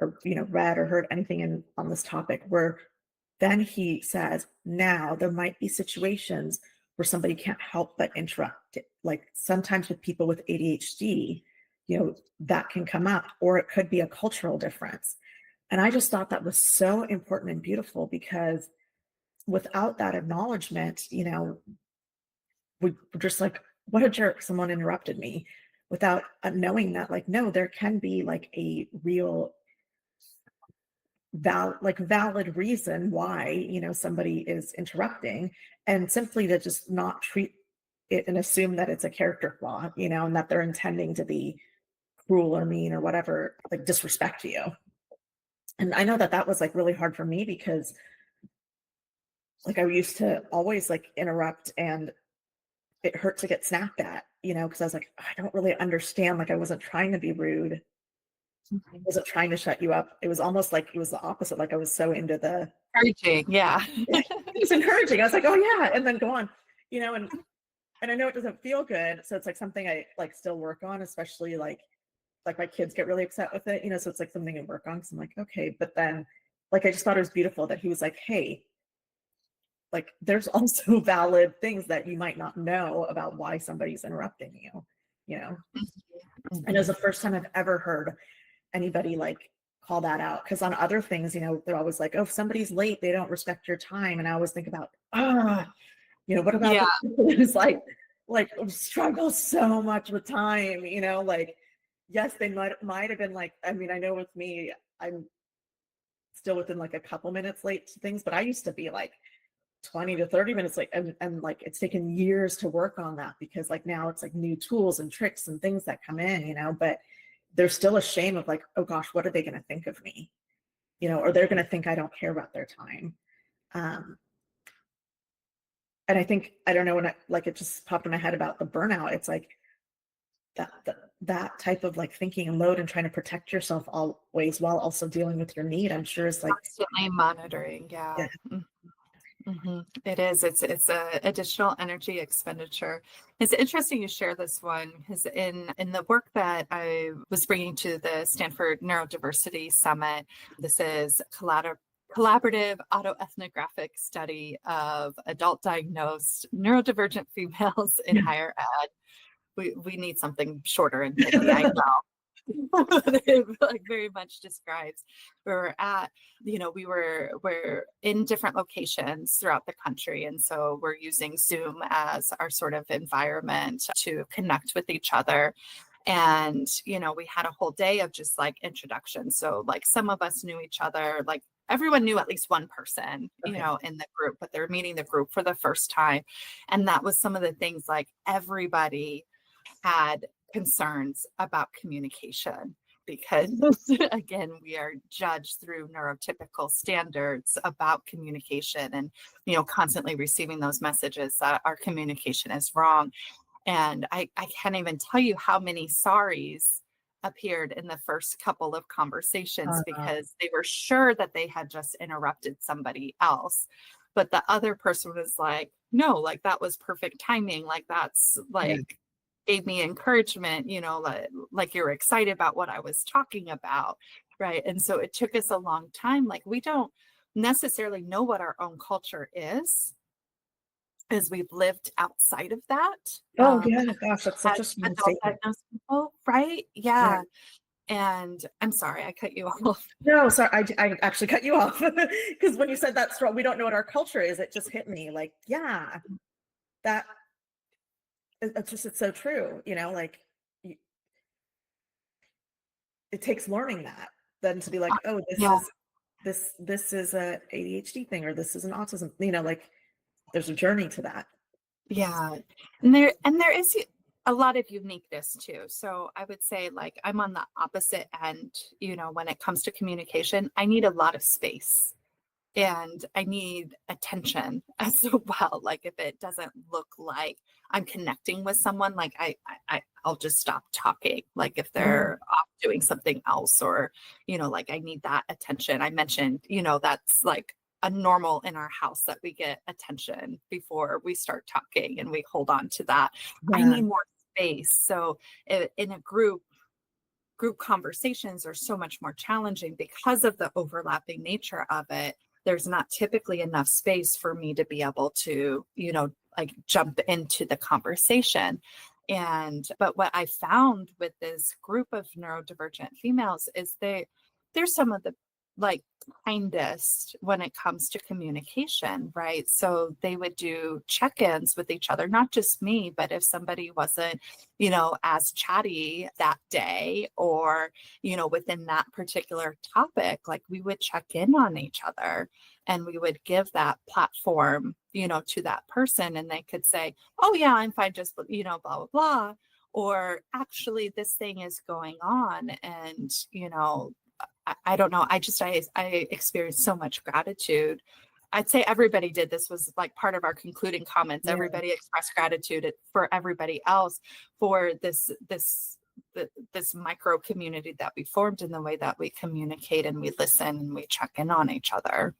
Speaker 2: or read or heard anything on this topic, where then he says, now there might be situations where somebody can't help but interrupt it. Like sometimes with people with ADHD, that can come up, or it could be a cultural difference. And I just thought that was so important and beautiful, because without that acknowledgement, we're just like, what a jerk, someone interrupted me, without knowing that, like, no, there can be like a real valid reason why, somebody is interrupting, and simply to just not treat it and assume that it's a character flaw, and that they're intending to be cruel or mean or whatever, like disrespect you. And I know that that was like really hard for me because like I used to always like interrupt, and it hurt to get snapped at, because I was like, I don't really understand. Like I wasn't trying to be rude. I
Speaker 1: Mhm.
Speaker 2: wasn't trying to shut you up. It was almost like it was the opposite. Like I was so into the
Speaker 1: Encouraging, yeah.
Speaker 2: it was encouraging. I was like, oh yeah, and then go on, and I know it doesn't feel good. So it's like something I like still work on, especially like my kids get really upset with it, so it's like something I work on because I'm like, okay. But then like I just thought it was beautiful that he was like, hey, like there's also valid things that you might not know about why somebody's interrupting you, you know. And it was
Speaker 1: Mhm.
Speaker 2: the first time I've ever heard anybody like call that out. Because on other things, they're always like, oh, if somebody's late, they don't respect your time. And I always think about, what about
Speaker 1: Yeah.
Speaker 2: the people who's like struggle so much with time, like yes, they might have been like, I mean, I know with me, I'm still within like a couple minutes late to things, but I used to be like 20 to 30 minutes late, and like it's taken years to work on that because like now it's like new tools and tricks and things that come in, but there's still a shame of like, oh gosh, what are they going to think of me? Or they're going to think I don't care about their time. Um, and I think, I don't know, when like it just popped in my head about the burnout. It's like that type of like thinking and load and trying to protect yourself always while also dealing with your need, I'm sure is like,
Speaker 1: Constantly monitoring,
Speaker 2: yeah.
Speaker 1: yeah. It is. It's a additional energy expenditure. It's interesting you share this one because in the work that I was bringing to the Stanford Neurodiversity Summit, this is collaborative autoethnographic study of adult diagnosed neurodivergent females in
Speaker 2: Yeah.
Speaker 1: higher ed. We need something shorter and pithy, I know. It like very much describes where we're at. We're in different locations throughout the country, and so we're using Zoom as our sort of environment to connect with each other. And we had a whole day of just like introductions. So like some of us knew each other, like everyone knew at least one person,
Speaker 2: Okay.
Speaker 1: in the group, but they're meeting the group for the first time. And that was some of the things, like everybody had concerns about communication because again, we are judged through neurotypical standards about communication, and constantly receiving those messages that our communication is wrong. And I can't even tell you how many sorries appeared in the first couple of conversations
Speaker 2: uh,
Speaker 1: because they were sure that they had just interrupted somebody else, but the other person was like, no, like that was perfect timing, like that's
Speaker 2: yeah.
Speaker 1: like gave me encouragement, like you're excited about what I was talking about. Right. And so it took us a long time. Like we don't necessarily know what our own culture is as we've lived outside of that.
Speaker 2: Oh yeah, gosh, that's such
Speaker 1: As
Speaker 2: a strong
Speaker 1: adult
Speaker 2: statement.
Speaker 1: diagnosed people, right?
Speaker 2: Yeah.
Speaker 1: Yeah. And I'm sorry, I cut you off.
Speaker 2: No, sorry, I actually cut you off because when you said that strong, we don't know what our culture is. It just hit me like, yeah, that it's so true. Like y- it takes learning that then to be like, oh,
Speaker 1: Yeah.
Speaker 2: this is a ADHD thing, or this is an autism. Like there's a journey to that.
Speaker 1: Yeah. And there is a lot of uniqueness too. So I would say like I'm on the opposite end, when it comes to communication, I need a lot of space and I need attention as well. Like if it doesn't look like I'm connecting with someone, like I'll just stop talking. Like if
Speaker 2: Yeah,
Speaker 1: they're off doing something else, or like I need that attention. I mentioned, that's like a normal in our house that we get attention before we start talking and we hold on to that. I
Speaker 2: yeah.
Speaker 1: need more space. So in a group conversations are so much more challenging because of the overlapping nature of it. There's not typically enough space for me to be able to, like jump into the conversation. But what I found with this group of neurodivergent females is they're some of the like kindest when it comes to communication, right? So they would do check-ins with each other, not just me, but if somebody wasn't, as chatty that day or, within that particular topic, like we would check in on each other and we would give that platform, to that person, and they could say, oh yeah, I'm fine, just, blah, blah, blah. Or actually this thing is going on, and, I don't know. I experienced so much gratitude. I'd say everybody did. This was like part of our concluding comments.
Speaker 2: Yeah.
Speaker 1: Everybody expressed gratitude for everybody else for this micro community that we formed in the way that we communicate and we listen and we check in on each other.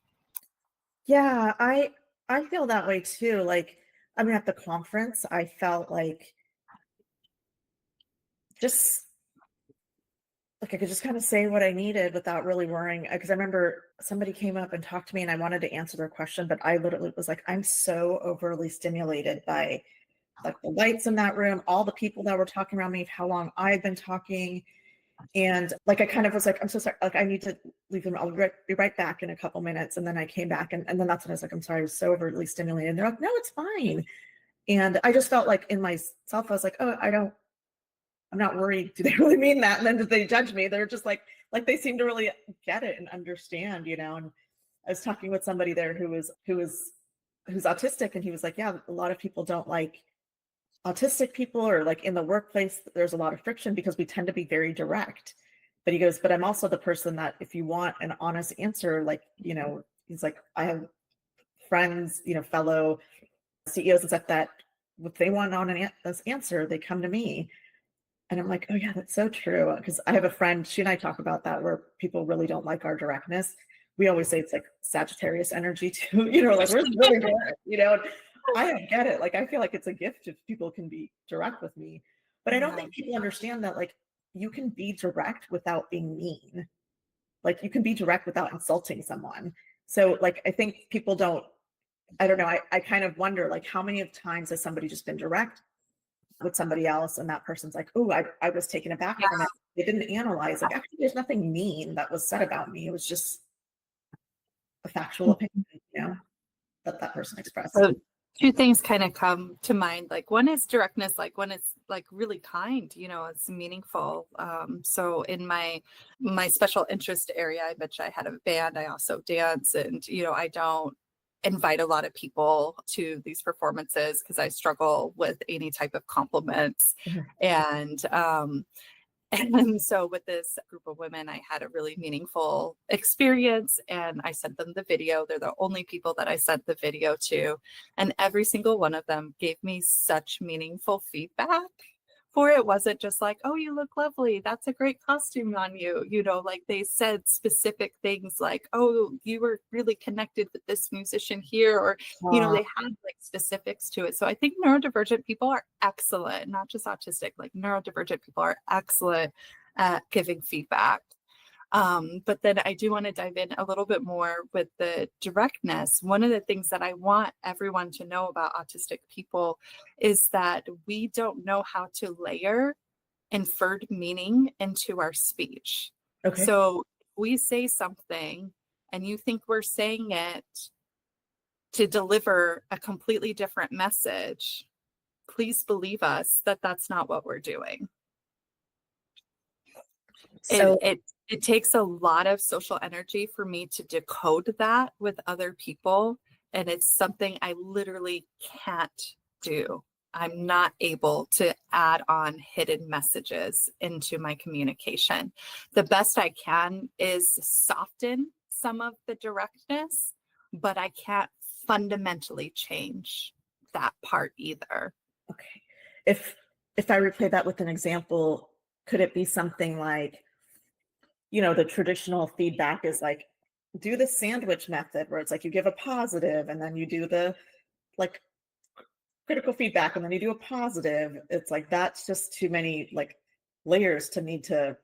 Speaker 2: Yeah, I feel that way too. Like, I mean, at the conference, I felt like just like I could just kind of say what I needed without really worrying. Because I remember somebody came up and talked to me and I wanted to answer their question, but I literally was like, I'm so overly stimulated by like the lights in that room, all the people that were talking around me, how long I've been talking. And like, I kind of was like, I'm so sorry. Like, I need to leave them. I'll be right back in a couple minutes. And then I came back and then that's when I was like, I'm sorry, I was so overly stimulated. And they're like, no, it's fine. And I just felt like in myself, I was like, oh, I'm not worried. Do they really mean that? And then did they judge me? They're just like they seem to really get it and understand, And I was talking with somebody there who's autistic, and he was like, yeah, a lot of people don't like autistic people, or like in the workplace, there's a lot of friction because we tend to be very direct. But he goes, but I'm also the person that if you want an honest answer, like, he's like, I have friends, fellow CEOs and stuff that if they want an answer, they come to me. And I'm like, oh yeah, that's so true. Because I have a friend, she and I talk about that, where people really don't like our directness. We always say it's like Sagittarius energy too, like we're really direct, and I don't get it. Like, I feel like it's a gift if people can be direct with me. But I don't think people understand that, like, you can be direct without being mean. Like, you can be direct without insulting someone. So like, I think people don't, I don't know. I kind of wonder, like, how many of times has somebody just been direct with somebody else and that person's like, oh, I was taken aback from it. They didn't analyze, like, actually there's nothing mean that was said about me. It was just a factual opinion, that person expressed.
Speaker 1: So two things kind of come to mind. Like, one is directness, like when it's like really kind, it's meaningful. So in my special interest area, I mentioned I had a band, I also dance, and I don't invite a lot of people to these performances because I struggle with any type of compliments. And so with this group of women, I had a really meaningful experience, and I sent them the video. They're the only people that I sent the video to. And every single one of them gave me such meaningful feedback for it. Wasn't just like, oh, you look lovely, that's a great costume on you. Like, they said specific things like, oh, you were really connected with this musician here, or, they had like specifics to it. So I think neurodivergent people are excellent, not just autistic, like neurodivergent people are excellent at giving feedback. But then I do want to dive in a little bit more with the directness. One of the things that I want everyone to know about autistic people is that we don't know how to layer inferred meaning into our speech.
Speaker 2: Okay.
Speaker 1: So we say something and you think we're saying it to deliver a completely different message. Please believe us that that's not what we're doing.
Speaker 2: So
Speaker 1: it takes a lot of social energy for me to decode that with other people. And it's something I literally can't do. I'm not able to add on hidden messages into my communication. The best I can is soften some of the directness, but I can't fundamentally change that part either.
Speaker 2: Okay. If I replay that with an example, could it be something like, the traditional feedback is like, do the sandwich method, where it's like you give a positive and then you do the like critical feedback and then you do a positive. It's like, that's just too many like layers to need to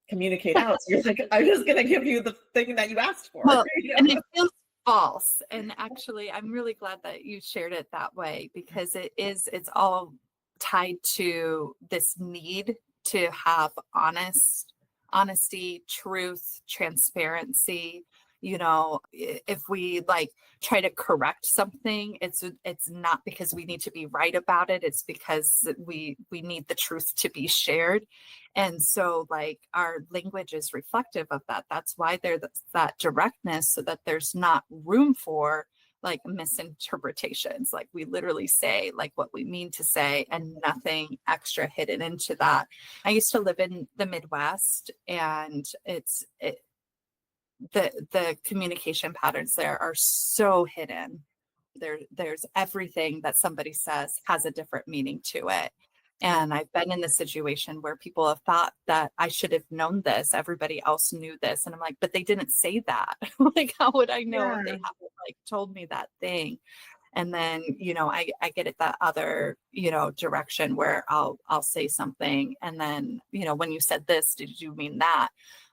Speaker 2: communicate out. So you're like, I'm just going to give you the thing that you asked for.
Speaker 1: Well, and it feels false. And actually, I'm really glad that you shared it that way, because it's all tied to this need to have honest honesty, truth, transparency. If we like try to correct something, it's not because we need to be right about it. It's because we need the truth to be shared. And so like our language is reflective of that. That's why there's that directness, so that there's not room for like misinterpretations. Like we literally say like what we mean to say and nothing extra hidden into that. I used to live in the Midwest, and the communication patterns there are so hidden. There's everything that somebody says has a different meaning to it. And I've been in the situation where people have thought that I should have known this. Everybody else knew this. And I'm like, but they didn't say that. Like, how would I know if they
Speaker 2: Yeah.
Speaker 1: haven't like told me that thing? And then, I get it that other, direction where I'll say something. And then, when you said this, did you mean that?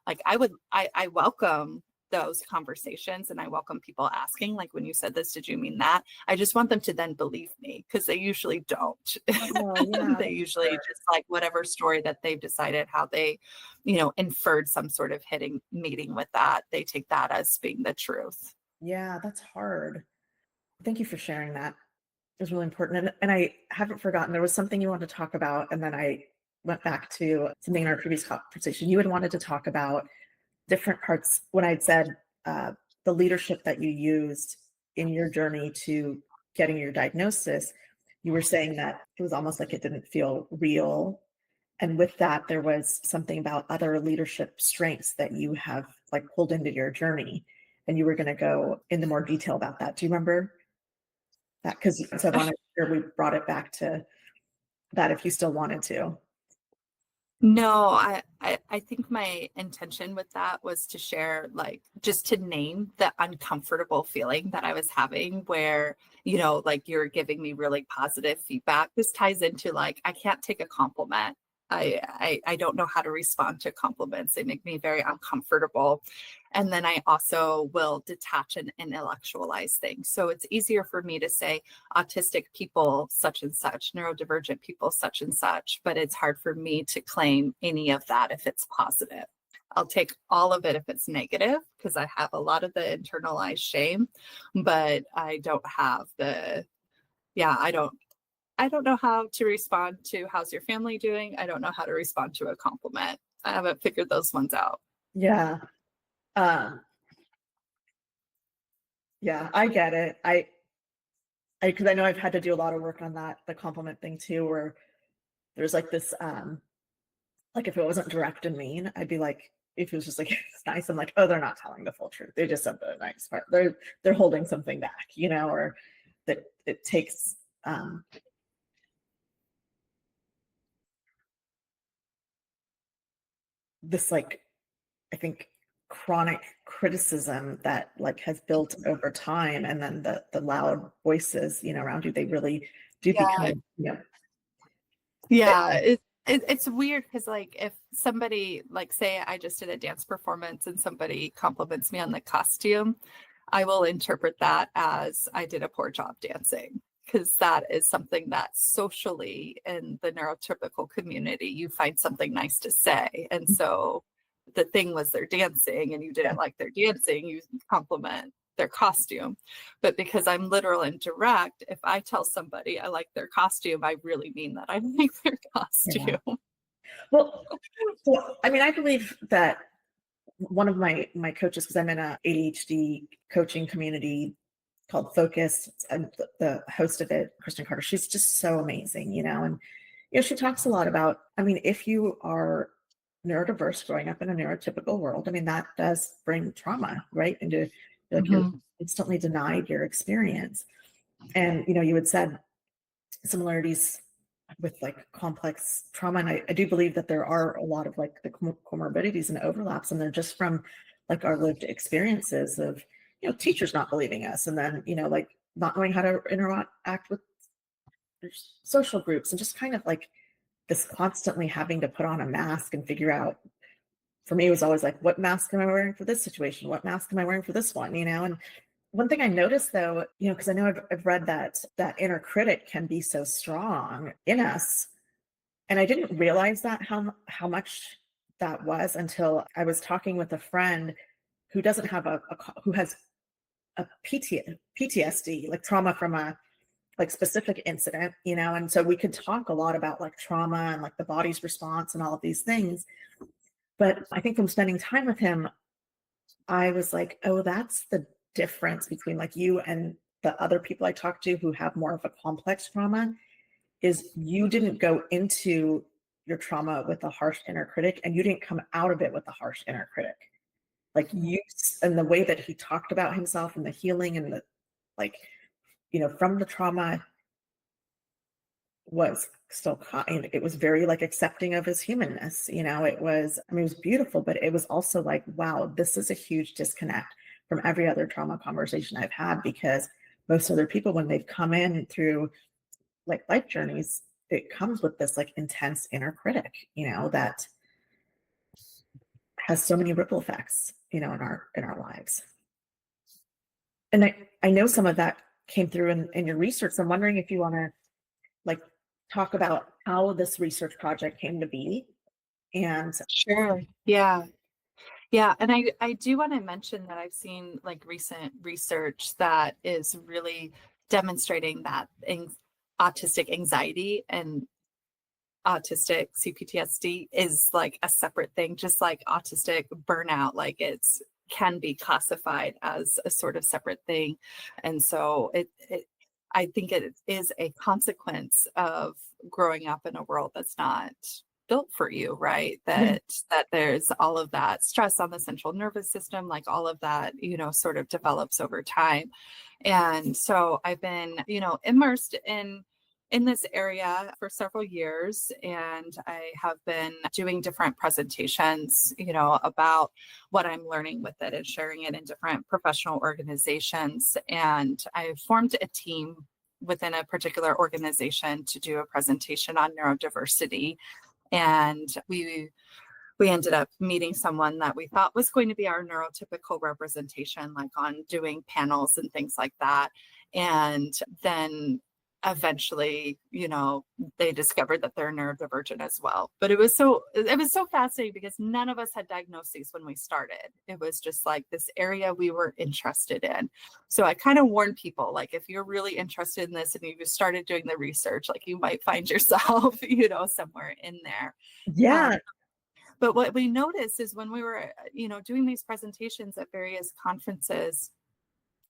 Speaker 1: Like I welcome those conversations, and I welcome people asking, like, when you said this, did you mean that? I just want them to then believe me, because they usually don't.
Speaker 2: Oh, yeah.
Speaker 1: They usually just like whatever story that they've decided how they, inferred some sort of hitting meeting with that. They take that as being the truth.
Speaker 2: Yeah, that's hard. Thank you for sharing that. It was really important. And I haven't forgotten, there was something you wanted to talk about, and then I went back to something in our previous conversation. You had wanted to talk about different parts when I'd said the leadership that you used in your journey to getting your diagnosis. You were saying that it was almost like it didn't feel real. And with that, there was something about other leadership strengths that you have like pulled into your journey. And you were going to go into more detail about that. Do you remember that? Because I wanted to make sure we brought it back to that if you still wanted to.
Speaker 1: No, I think my intention with that was to share, like, just to name the uncomfortable feeling that I was having, where, like you're giving me really positive feedback. This ties into like, I can't take a compliment. I don't know how to respond to compliments. They make me very uncomfortable. And then I also will detach and intellectualize things. So it's easier for me to say autistic people, such and such, neurodivergent people, such and such, but it's hard for me to claim any of that if it's positive. I'll take all of it if it's negative, because I have a lot of the internalized shame, but I don't have I don't know how to respond to how's your family doing. I don't know how to respond to a compliment. I haven't figured those ones out.
Speaker 2: Yeah. Um, yeah, I get it. Because I know I've had to do a lot of work on that, the compliment thing too, where there's like this, like if it wasn't direct and mean, I'd be like, if it was just like it's nice, I'm like, oh, they're not telling the full truth. They just said the nice part. They're holding something back, or that it takes this like, I think, chronic criticism that like has built over time, and then the loud voices around you, they really do
Speaker 1: Yeah.
Speaker 2: become
Speaker 1: Yeah. It's weird because like if somebody, like, say I just did a dance performance and somebody compliments me on the costume, I will interpret that as I did a poor job dancing, because that is something that socially in the neurotypical community, you find something nice to say. And so the thing was their dancing and you didn't like their dancing, you compliment their costume. But because I'm literal and direct, if I tell somebody I like their costume, I really mean that I like their costume.
Speaker 2: Yeah. Well, so, I mean, I believe that one of my coaches, because I'm in a ADHD coaching community called Focus, and the host of it, Kristen Carter, she's just so amazing, and she talks a lot about, I mean, if you are neurodiverse growing up in a neurotypical world, I mean, that does bring trauma, right? Into like you're instantly denied your experience. And you had said similarities with like complex trauma, and I do believe that there are a lot of like the comorbidities and overlaps, and they're just from like our lived experiences of teachers not believing us, and then like not knowing how to interact with social groups, and just kind of like this constantly having to put on a mask and figure out. For me, it was always like, what mask am I wearing for this situation? What mask am I wearing for this one? And one thing I noticed though, because I know I've read that inner critic can be so strong in us. And I didn't realize that how much that was until I was talking with a friend who doesn't have who has a PTSD, like trauma from a like specific incident, and so we could talk a lot about like trauma and like the body's response and all of these things. But I think from spending time with him, I was like, oh, that's the difference between like you and the other people I talk to who have more of a complex trauma, is you didn't go into your trauma with a harsh inner critic, and you didn't come out of it with a harsh inner critic. Like you, and the way that he talked about himself and the healing and the, like, from the trauma was still kind. It was very like accepting of his humanness. It was, I mean, it was beautiful, but it was also like, wow, this is a huge disconnect from every other trauma conversation I've had, because most other people, when they've come in through like life journeys, it comes with this like intense inner critic, that has so many ripple effects, in our lives. And I know some of that came through in your research. So I'm wondering if you want to like talk about how this research project came to be. And
Speaker 1: Sure. Yeah. Yeah. And I do want to mention that I've seen like recent research that is really demonstrating that autistic anxiety and autistic CPTSD is like a separate thing, just like autistic burnout, like it's can be classified as a sort of separate thing. And so I think it is a consequence of growing up in a world that's not built for you, right?
Speaker 2: yeah,
Speaker 1: That there's all of that stress on the central nervous system, like all of that, sort of develops over time. And so I've been, immersed in this area for several years, and I have been doing different presentations, about what I'm learning with it and sharing it in different professional organizations. And I formed a team within a particular organization to do a presentation on neurodiversity. And we ended up meeting someone that we thought was going to be our neurotypical representation, like on doing panels and things like that. And then eventually, they discovered that they're neurodivergent as well. But it was so fascinating because none of us had diagnoses when we started. It was just like this area we were interested in. So I kind of warn people, like, if you're really interested in this and you just started doing the research, like you might find yourself, somewhere in there.
Speaker 2: yeah,
Speaker 1: But what we noticed is when we were, doing these presentations at various conferences,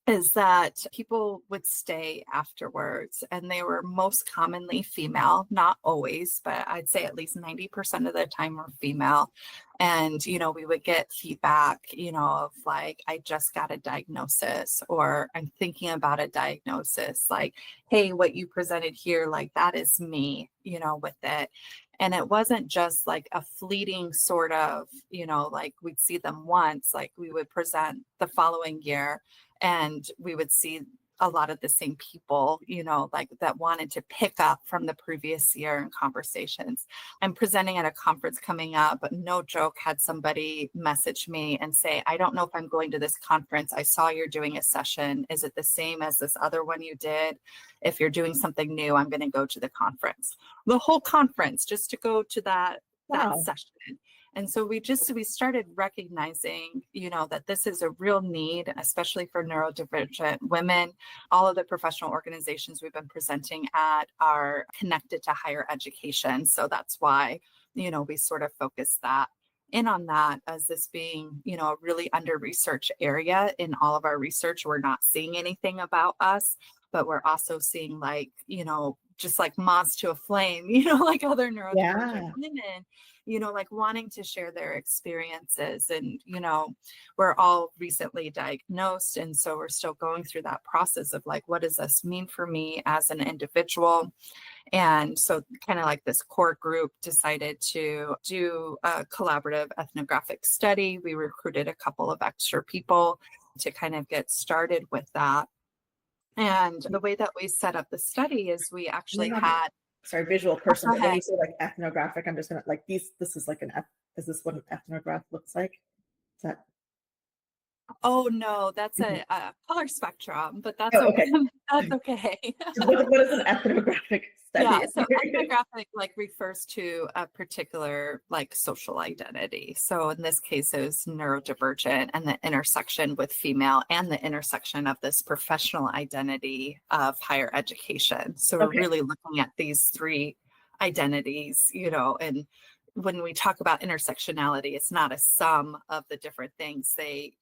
Speaker 1: is that people would stay afterwards, and they were most commonly female, not always, but I'd say at least 90% of the time were female. And, we would get feedback, of like, I just got a diagnosis, or I'm thinking about a diagnosis, like, hey, what you presented here, like that is me, with it. And it wasn't just like a fleeting sort of, like we'd see them once, like we would present the following year and we would see a lot of the same people, like that wanted to pick up from the previous year in conversations. I'm presenting at a conference coming up, but no joke, had somebody message me and say, I don't know if I'm going to this conference. I saw you're doing a session. Is it the same as this other one you did? If you're doing something new, I'm going to go to the conference. The whole conference just to go to that
Speaker 2: wow,
Speaker 1: session. And so we started recognizing, that this is a real need, especially for neurodivergent women. All of the professional organizations we've been presenting at are connected to higher education. So that's why, we sort of focus that in on that as this being, a really under-researched area. In all of our research, we're not seeing anything about us, but we're also seeing like, just like moths to a flame, like other neurodivergent
Speaker 2: yeah,
Speaker 1: women, like wanting to share their experiences. And, we're all recently diagnosed. And so we're still going through that process of like, what does this mean for me as an individual? And so kind of like this core group decided to do a collaborative ethnographic study. We recruited a couple of extra people to kind of get started with that. And the way that we set up the study is we
Speaker 2: I'm
Speaker 1: actually
Speaker 2: not
Speaker 1: had,
Speaker 2: sorry, visual
Speaker 1: oh,
Speaker 2: person,
Speaker 1: go
Speaker 2: but when
Speaker 1: ahead.
Speaker 2: you say like ethnographic, I'm just gonna like this is like is this what an ethnograph looks like? Is that
Speaker 1: Oh no, that's
Speaker 2: Mhm.
Speaker 1: a color spectrum, but that's
Speaker 2: Oh,
Speaker 1: okay.
Speaker 2: okay.
Speaker 1: That's okay.
Speaker 2: What is an ethnographic study?
Speaker 1: Yeah, so ethnographic like refers to a particular like social identity. So in this case, it was neurodivergent and the intersection with female and the intersection of this professional identity of higher education. So we're
Speaker 2: Okay.
Speaker 1: really looking at these three identities, and when we talk about intersectionality, it's not a sum of the different things. They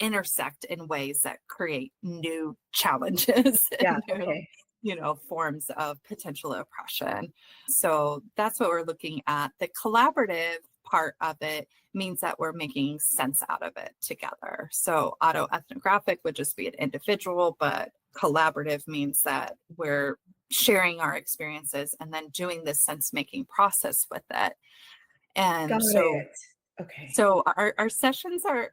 Speaker 1: intersect in ways that create new challenges
Speaker 2: Yeah.
Speaker 1: and new
Speaker 2: Okay.
Speaker 1: forms of potential oppression. So that's what we're looking at. The collaborative part of it means that we're making sense out of it together. So autoethnographic would just be an individual, but collaborative means that we're sharing our experiences and then doing this sense making process with it. And
Speaker 2: Got
Speaker 1: so
Speaker 2: it. Okay.
Speaker 1: so our sessions are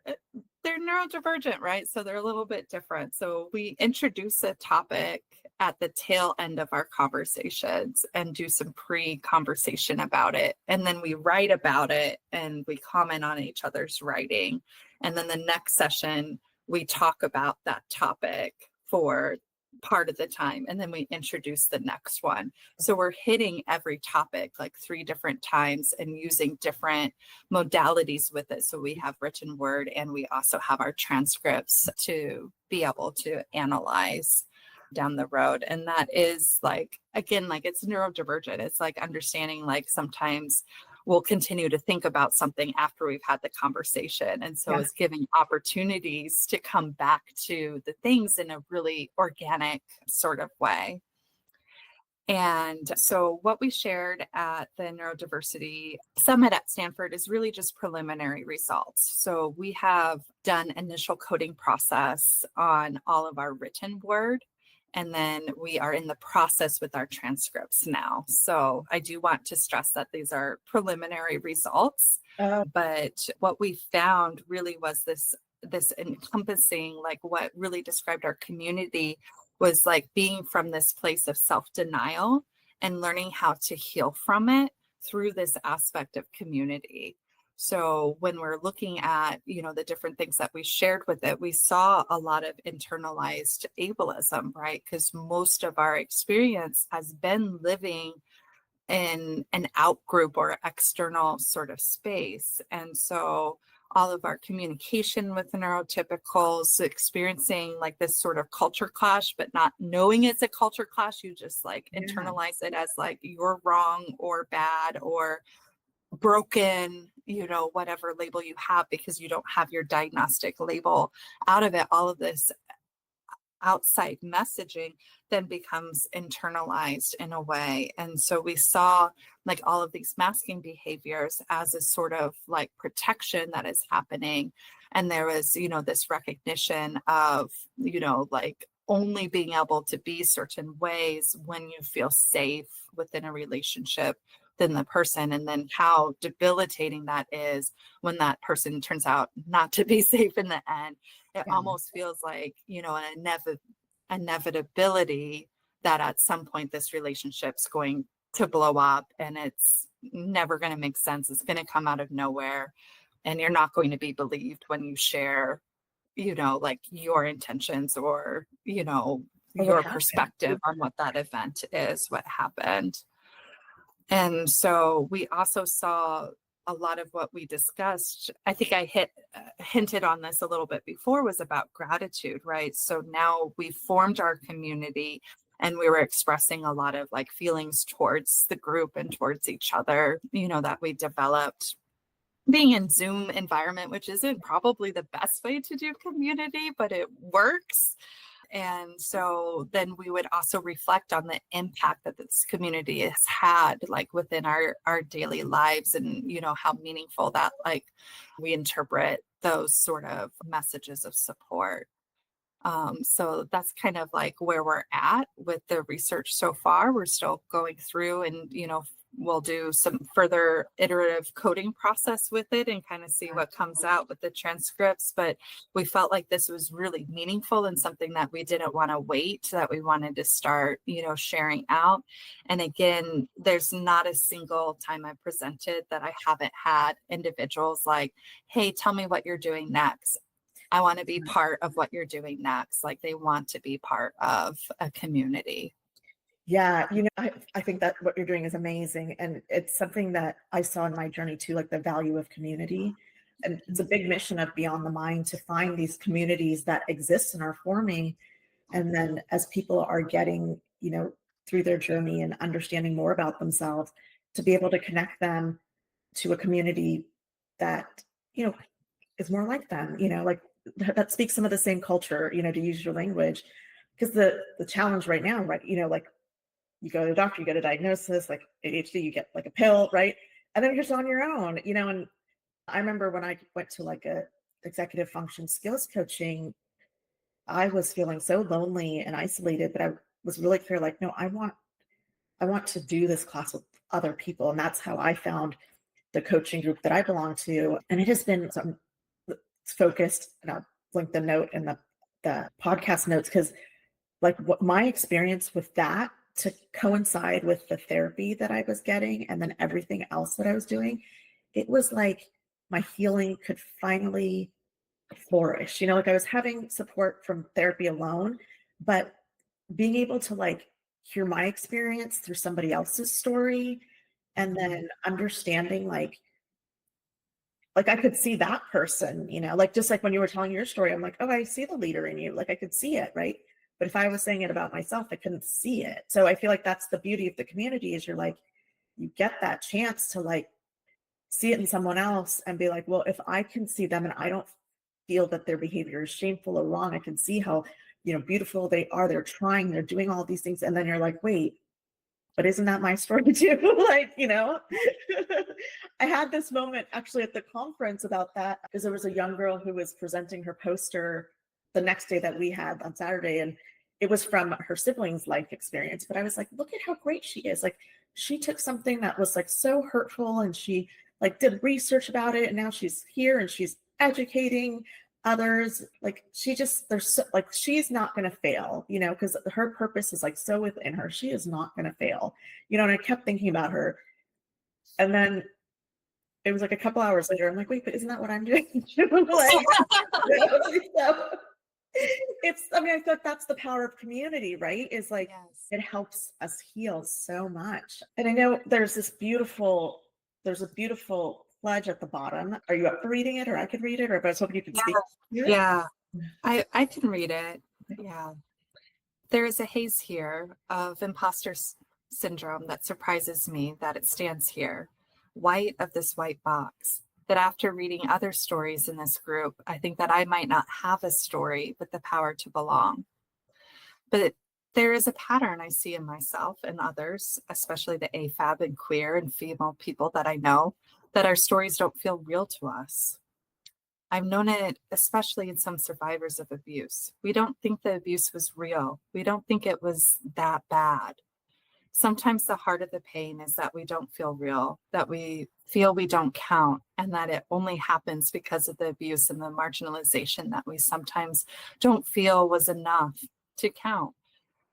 Speaker 1: they're neurodivergent, right? So they're a little bit different. So we introduce a topic at the tail end of our conversations and do some pre-conversation about it. And then we write about it and we comment on each other's writing. And then the next session, we talk about that topic for part of the time. And then we introduce the next one. So we're hitting every topic like 3 different times and using different modalities with it. So we have written word and we also have our transcripts to be able to analyze down the road. And that is like, again, like it's neurodivergent. It's like understanding like sometimes we'll continue to think about something after we've had the conversation. And so
Speaker 2: Yeah.
Speaker 1: it's giving opportunities to come back to the things in a really organic sort of way. And so, what we shared at the Neurodiversity Summit at Stanford is really just preliminary results. So, we have done initial coding process on all of our written word, and then we are in the process with our transcripts now. So, I do want to stress that these are preliminary results,
Speaker 2: Oh,
Speaker 1: but what we found really was this encompassing like what really described our community was like being from this place of self-denial and learning how to heal from it through this aspect of community. So when we're looking at, the different things that we shared with it, we saw a lot of internalized ableism, right? Because most of our experience has been living in an out group or external sort of space. And so all of our communication with the neurotypicals, experiencing like this sort of culture clash, but not knowing it's a culture clash, you just like
Speaker 2: yeah.
Speaker 1: internalize it as like you're wrong or bad or broken, whatever label you have because you don't have your diagnostic label out of it. All of this outside messaging then becomes internalized in a way. And so we saw like all of these masking behaviors as a sort of like protection that is happening. And there was, this recognition of, like only being able to be certain ways when you feel safe within a relationship than the person, and then how debilitating that is when that person turns out not to be safe in the end. It
Speaker 2: Yeah.
Speaker 1: almost feels like, an inevitability that at some point this relationship's going to blow up and it's never going to make sense. It's going to come out of nowhere and you're not going to be believed when you share, like your intentions or,
Speaker 2: Or what
Speaker 1: your
Speaker 2: happened?
Speaker 1: perspective on what that event is, what happened. And so we also saw a lot of what we discussed. I think I hinted on this a little bit before, was about gratitude, right? So now we formed our community and we were expressing a lot of like feelings towards the group and towards each other, that we developed being in Zoom environment, which isn't probably the best way to do community, but it works. And so then we would also reflect on the impact that this community has had like within our daily lives and how meaningful that like we interpret those sort of messages of support. So that's kind of like where we're at with the research so far. We're still going through and, we'll do some further iterative coding process with it and kind of see what comes out with the transcripts. But we felt like this was really meaningful and something that we didn't want to wait, that we wanted to start, sharing out. And again, there's not a single time I presented that I haven't had individuals like, hey, tell me what you're doing next. I want to be part of what you're doing next. Like they want to be part of a community.
Speaker 2: Yeah, I think that what you're doing is amazing. And it's something that I saw in my journey too, like the value of community. And it's a big mission of Beyond the Mind to find these communities that exist and are forming. And then as people are getting, through their journey and understanding more about themselves, to be able to connect them to a community that, is more like them, like that speaks some of the same culture, to use your language. Because the challenge right now, right, like you go to the doctor, you get a diagnosis, like ADHD, you get like a pill, right? And then you're just on your own, and I remember when I went to like a executive function skills coaching, I was feeling so lonely and isolated, but I was really clear, like, no, I want to do this class with other people. And that's how I found the coaching group that I belong to. And it has been some focused, and I'll link the note in the podcast notes, because like what my experience with that to coincide with the therapy that I was getting and then everything else that I was doing, it was like my healing could finally flourish. Like I was having support from therapy alone, but being able to like hear my experience through somebody else's story and then understanding like I could see that person, like just like when you were telling your story, I'm like, oh, I see the leader in you. Like I could see it, right? But if I was saying it about myself, I couldn't see it. So I feel like that's the beauty of the community is you're like, you get that chance to like see it in someone else and be like, well, if I can see them and I don't feel that their behavior is shameful or wrong, I can see how, beautiful they are. They're trying, they're doing all these things. And then you're like, wait, but isn't that my story too? Like, I had this moment actually at the conference about that because there was a young girl who was presenting her poster the next day that we had on Saturday. And it was from her siblings' life experience. But I was like, look at how great she is. Like she took something that was like so hurtful and she like did research about it. And now she's here and she's educating others. Like there's so, like she's not going to fail, because her purpose is like so within her. She is not going to fail, and I kept thinking about her. And then it was like a couple hours later, I'm like, wait, but isn't that what I'm doing? Like, so I thought that's the power of community, right? Is like, yes. It helps us heal so much. And I know there's a beautiful pledge at the bottom. Are you up for reading it, or I could read it, or but I was hoping you could speak to it?
Speaker 1: Yeah, I can read it. Yeah. There is a haze here of imposter syndrome that surprises me that it stands here, white of this white box, that after reading other stories in this group, I think that I might not have a story with the power to belong. But there is a pattern I see in myself and others, especially the AFAB and queer and female people that I know, that our stories don't feel real to us. I've known it, especially in some survivors of abuse. We don't think the abuse was real. We don't think it was that bad. Sometimes the heart of the pain is that we don't feel real, that we feel we don't count, and that it only happens because of the abuse and the marginalization that we sometimes don't feel was enough to count.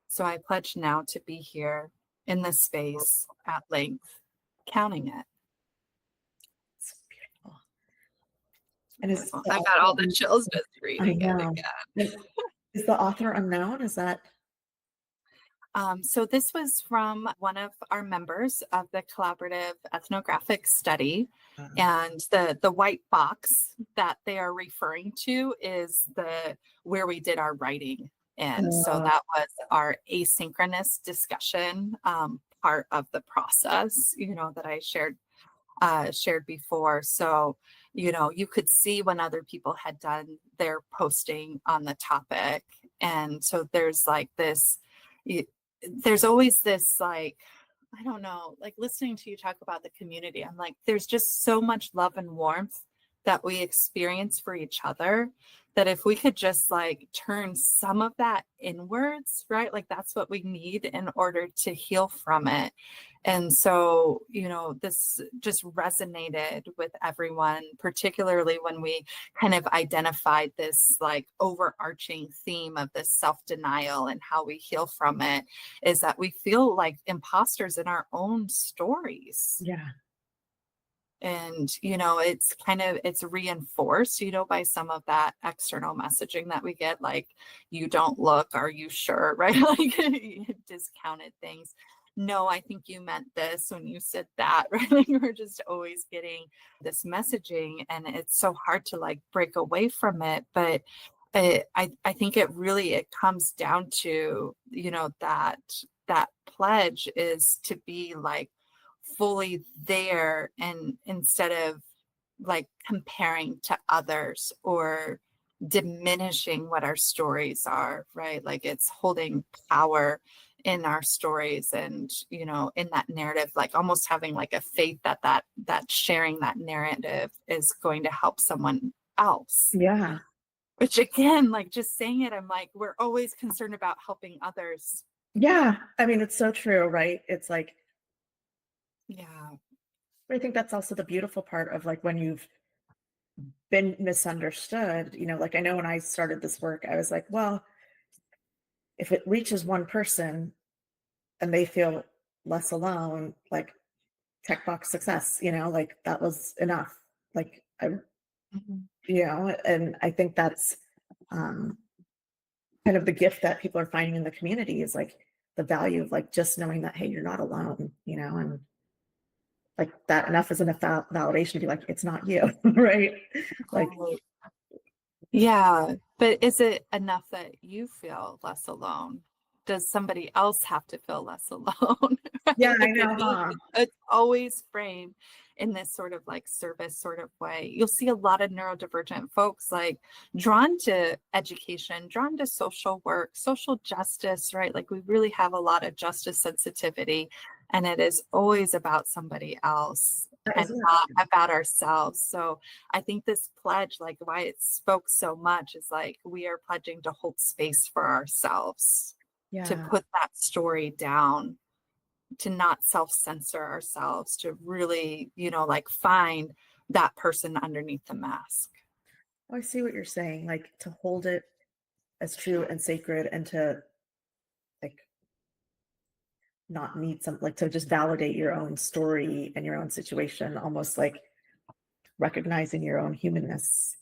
Speaker 1: So I pledge now to be here in this space at length, counting it.
Speaker 2: And
Speaker 1: I got all the chills just reading it again.
Speaker 2: Is the author unknown? Is that?
Speaker 1: So this was from one of our members of the collaborative ethnographic study. And the white box that they are referring to is where we did our writing. And so that was our asynchronous discussion part of the process, that I shared before. So, you could see when other people had done their posting on the topic. And so there's like this, there's always this, like, I don't know, like listening to you talk about the community, I'm like, there's just so much love and warmth that we experience for each other, that if we could just like turn some of that inwards, right? Like that's what we need in order to heal from it. And so, this just resonated with everyone, particularly when we kind of identified this like overarching theme of this self-denial and how we heal from it, is that we feel like imposters in our own stories.
Speaker 2: Yeah.
Speaker 1: And, it's reinforced, by some of that external messaging that we get, like, you don't look, are you sure? Right? Like discounted things. No, I think you meant this when you said that, right? Like we're just always getting this messaging, and it's so hard to like break away from it. But I think it comes down to, that pledge is to be like fully there, and instead of like comparing to others or diminishing what our stories are, right? Like it's holding power in our stories, and in that narrative, like almost having like a faith that sharing that narrative is going to help someone else.
Speaker 2: Yeah.
Speaker 1: Which again, like just saying it, I'm like, we're always concerned about helping others.
Speaker 2: Yeah. I mean, it's so true, right? It's like,
Speaker 1: Yeah.
Speaker 2: I think that's also the beautiful part of like when you've been misunderstood, like I know when I started this work, I was like, well, if it reaches one person and they feel less alone, like checkbox success, like that was enough. Like
Speaker 1: Mhm.
Speaker 2: and I think that's um kind of the gift that people are finding in the community is like the value of like just knowing that, hey, you're not alone, and like that enough is enough validation to be like, it's not you, right? Like,
Speaker 1: Right. Yeah, but is it enough that you feel less alone? Does somebody else have to feel less alone?
Speaker 2: yeah,
Speaker 1: Right?
Speaker 2: I
Speaker 1: Like
Speaker 2: know, huh?
Speaker 1: it's always framed in this sort of like service sort of way. You'll see a lot of neurodivergent folks like drawn to education, drawn to social work, social justice, right? Like we really have a lot of justice sensitivity, and it is always about somebody else
Speaker 2: That
Speaker 1: and
Speaker 2: is it.
Speaker 1: not about ourselves. So I think this pledge, like why it spoke so much, is like we are pledging to hold space for ourselves, to
Speaker 2: Yeah.
Speaker 1: put that story down, to not self-censor ourselves, to really, like find that person underneath the mask.
Speaker 2: Oh, I see what you're saying. Like to hold it as true and sacred and to like not need some like to just validate your own story and your own situation, almost like recognizing your own humanness,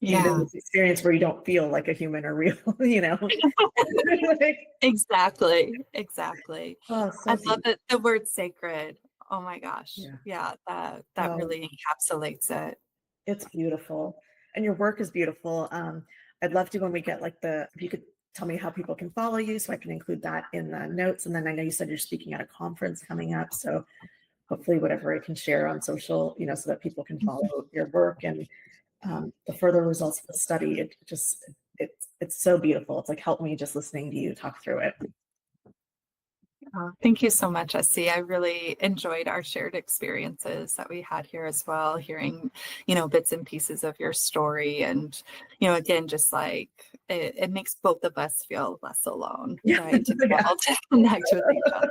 Speaker 2: even in
Speaker 1: Yeah.
Speaker 2: this experience where you don't feel like a human or real, like,
Speaker 1: Exactly. Exactly.
Speaker 2: oh,
Speaker 1: I
Speaker 2: so
Speaker 1: love
Speaker 2: beautiful.
Speaker 1: that the word sacred. Oh my gosh.
Speaker 2: Yeah.
Speaker 1: Yeah, that
Speaker 2: Oh,
Speaker 1: really encapsulates it.
Speaker 2: it's beautiful. And your work is beautiful. I'd love to when we get like if you could tell me how people can follow you so I can include that in the notes. And then I know you said you're speaking at a conference coming up. So hopefully whatever I can share on social, so that people can follow your work and the further results of the study. It's so beautiful. It's like helped me just listening to you talk through it.
Speaker 1: Thank you so much, Essie. I really enjoyed our shared experiences that we had here as well, hearing, bits and pieces of your story. And, again, just like it makes both of us feel less alone,
Speaker 2: Yeah.
Speaker 1: right? To be able to connect with each other.